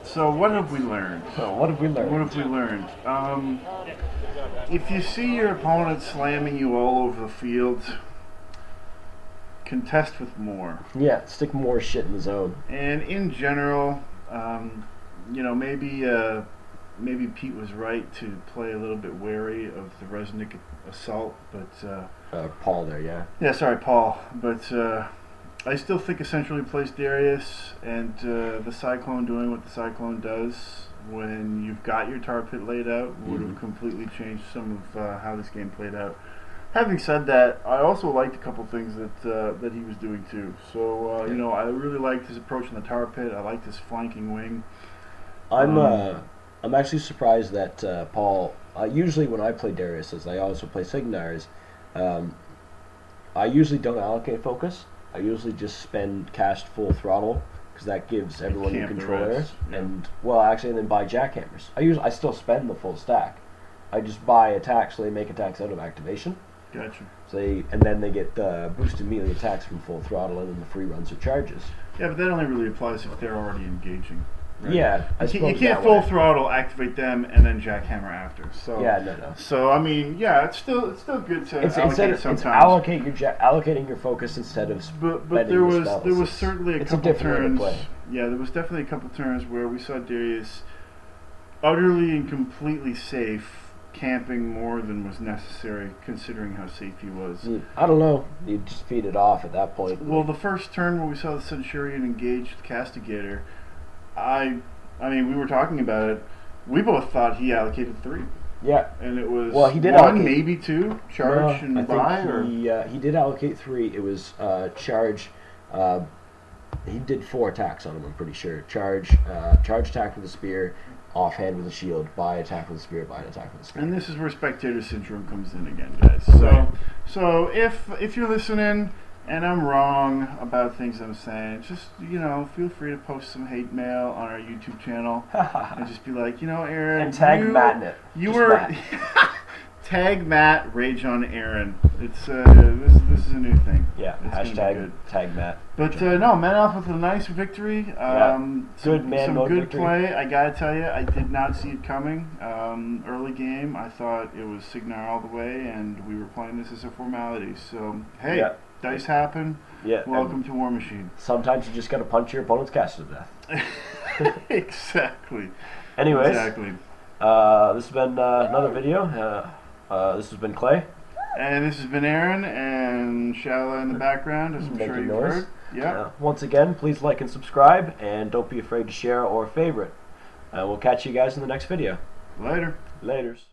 So what have we learned? So what have we learned? What have we learned? If you see your opponent slamming you all over the field, contest with more. Yeah, stick more shit in the zone. And in general, you know, maybe Pete was right to play a little bit wary of the Resnick assault, but Paul there, yeah. yeah, sorry, Paul, but I still think essentially plays Darius and the Cyclone doing what the Cyclone does when you've got your tar pit laid out would have completely changed some of how this game played out. Having said that, I also liked a couple things that he was doing too. So you know, I really liked his approach in the tar pit. I liked his flanking wing. I'm actually surprised that Paul. Usually when I play Darius, as I also play Cygnars, I usually don't allocate focus. I usually just cast full throttle because that gives everyone new Camp the control areas. rest, yeah. And well, actually, and then buy jackhammers. I still spend the full stack. I just buy attacks so they make attacks out of activation. Gotcha. So and then they get boosted melee attacks from full throttle, and then the free runs or charges. Yeah, but that only really applies if they're already engaging. Right? Yeah, I You suppose can't that full way. throttle activate them and then jackhammer after. So Yeah, no. So I mean, yeah, it's still good to It's allocate sometimes. allocating your focus instead of But spending there your was spells. certainly a It's a couple different way to turns. play. Yeah, there was definitely a couple turns where we saw Darius utterly and completely safe, camping more than was necessary, considering how safe he was. I don't know. You just feed it off at that point. Well, the first turn where we saw the Centurion engage the Castigator, I mean, we were talking about it. We both thought he allocated 3. Yeah. And it was Well, he did 1, allocate- maybe 2, charge and I buy, think or he did allocate 3. It was charge. He did 4 attacks on him. I'm pretty sure. Charge attack with a spear, offhand with a shield, buy attack with a spear, buy an attack with a spear. and this is where Spectator Syndrome comes in again, guys. So, Right. so if you're listening and I'm wrong about things I'm saying, just, you know, feel free to post some hate mail on our YouTube channel and just be like, you know, Aaron, And tag Matt in it. You Just were Matt. tag Matt, rage on Aaron. It's this is a new thing. Yeah. It's gonna be Hashtag good. tag Matt. But no, Menoth with a nice victory. Good man Some mode good victory. play. I gotta tell you, I did not see it coming. Early game, I thought it was Cygnar all the way, and we were playing this as a formality. So hey, Yeah. dice happen. Yeah. Welcome to Warmachine. Sometimes you just gotta punch your opponent's caster to death. Exactly. Anyways, Exactly. this has been another video. This has been Clay. And this has been Aaron and Shala in the background, as I'm Making sure you've noise. heard. Yeah. Once again, please like and subscribe, and don't be afraid to share or favorite. We'll catch you guys in the next video. Later. Laters.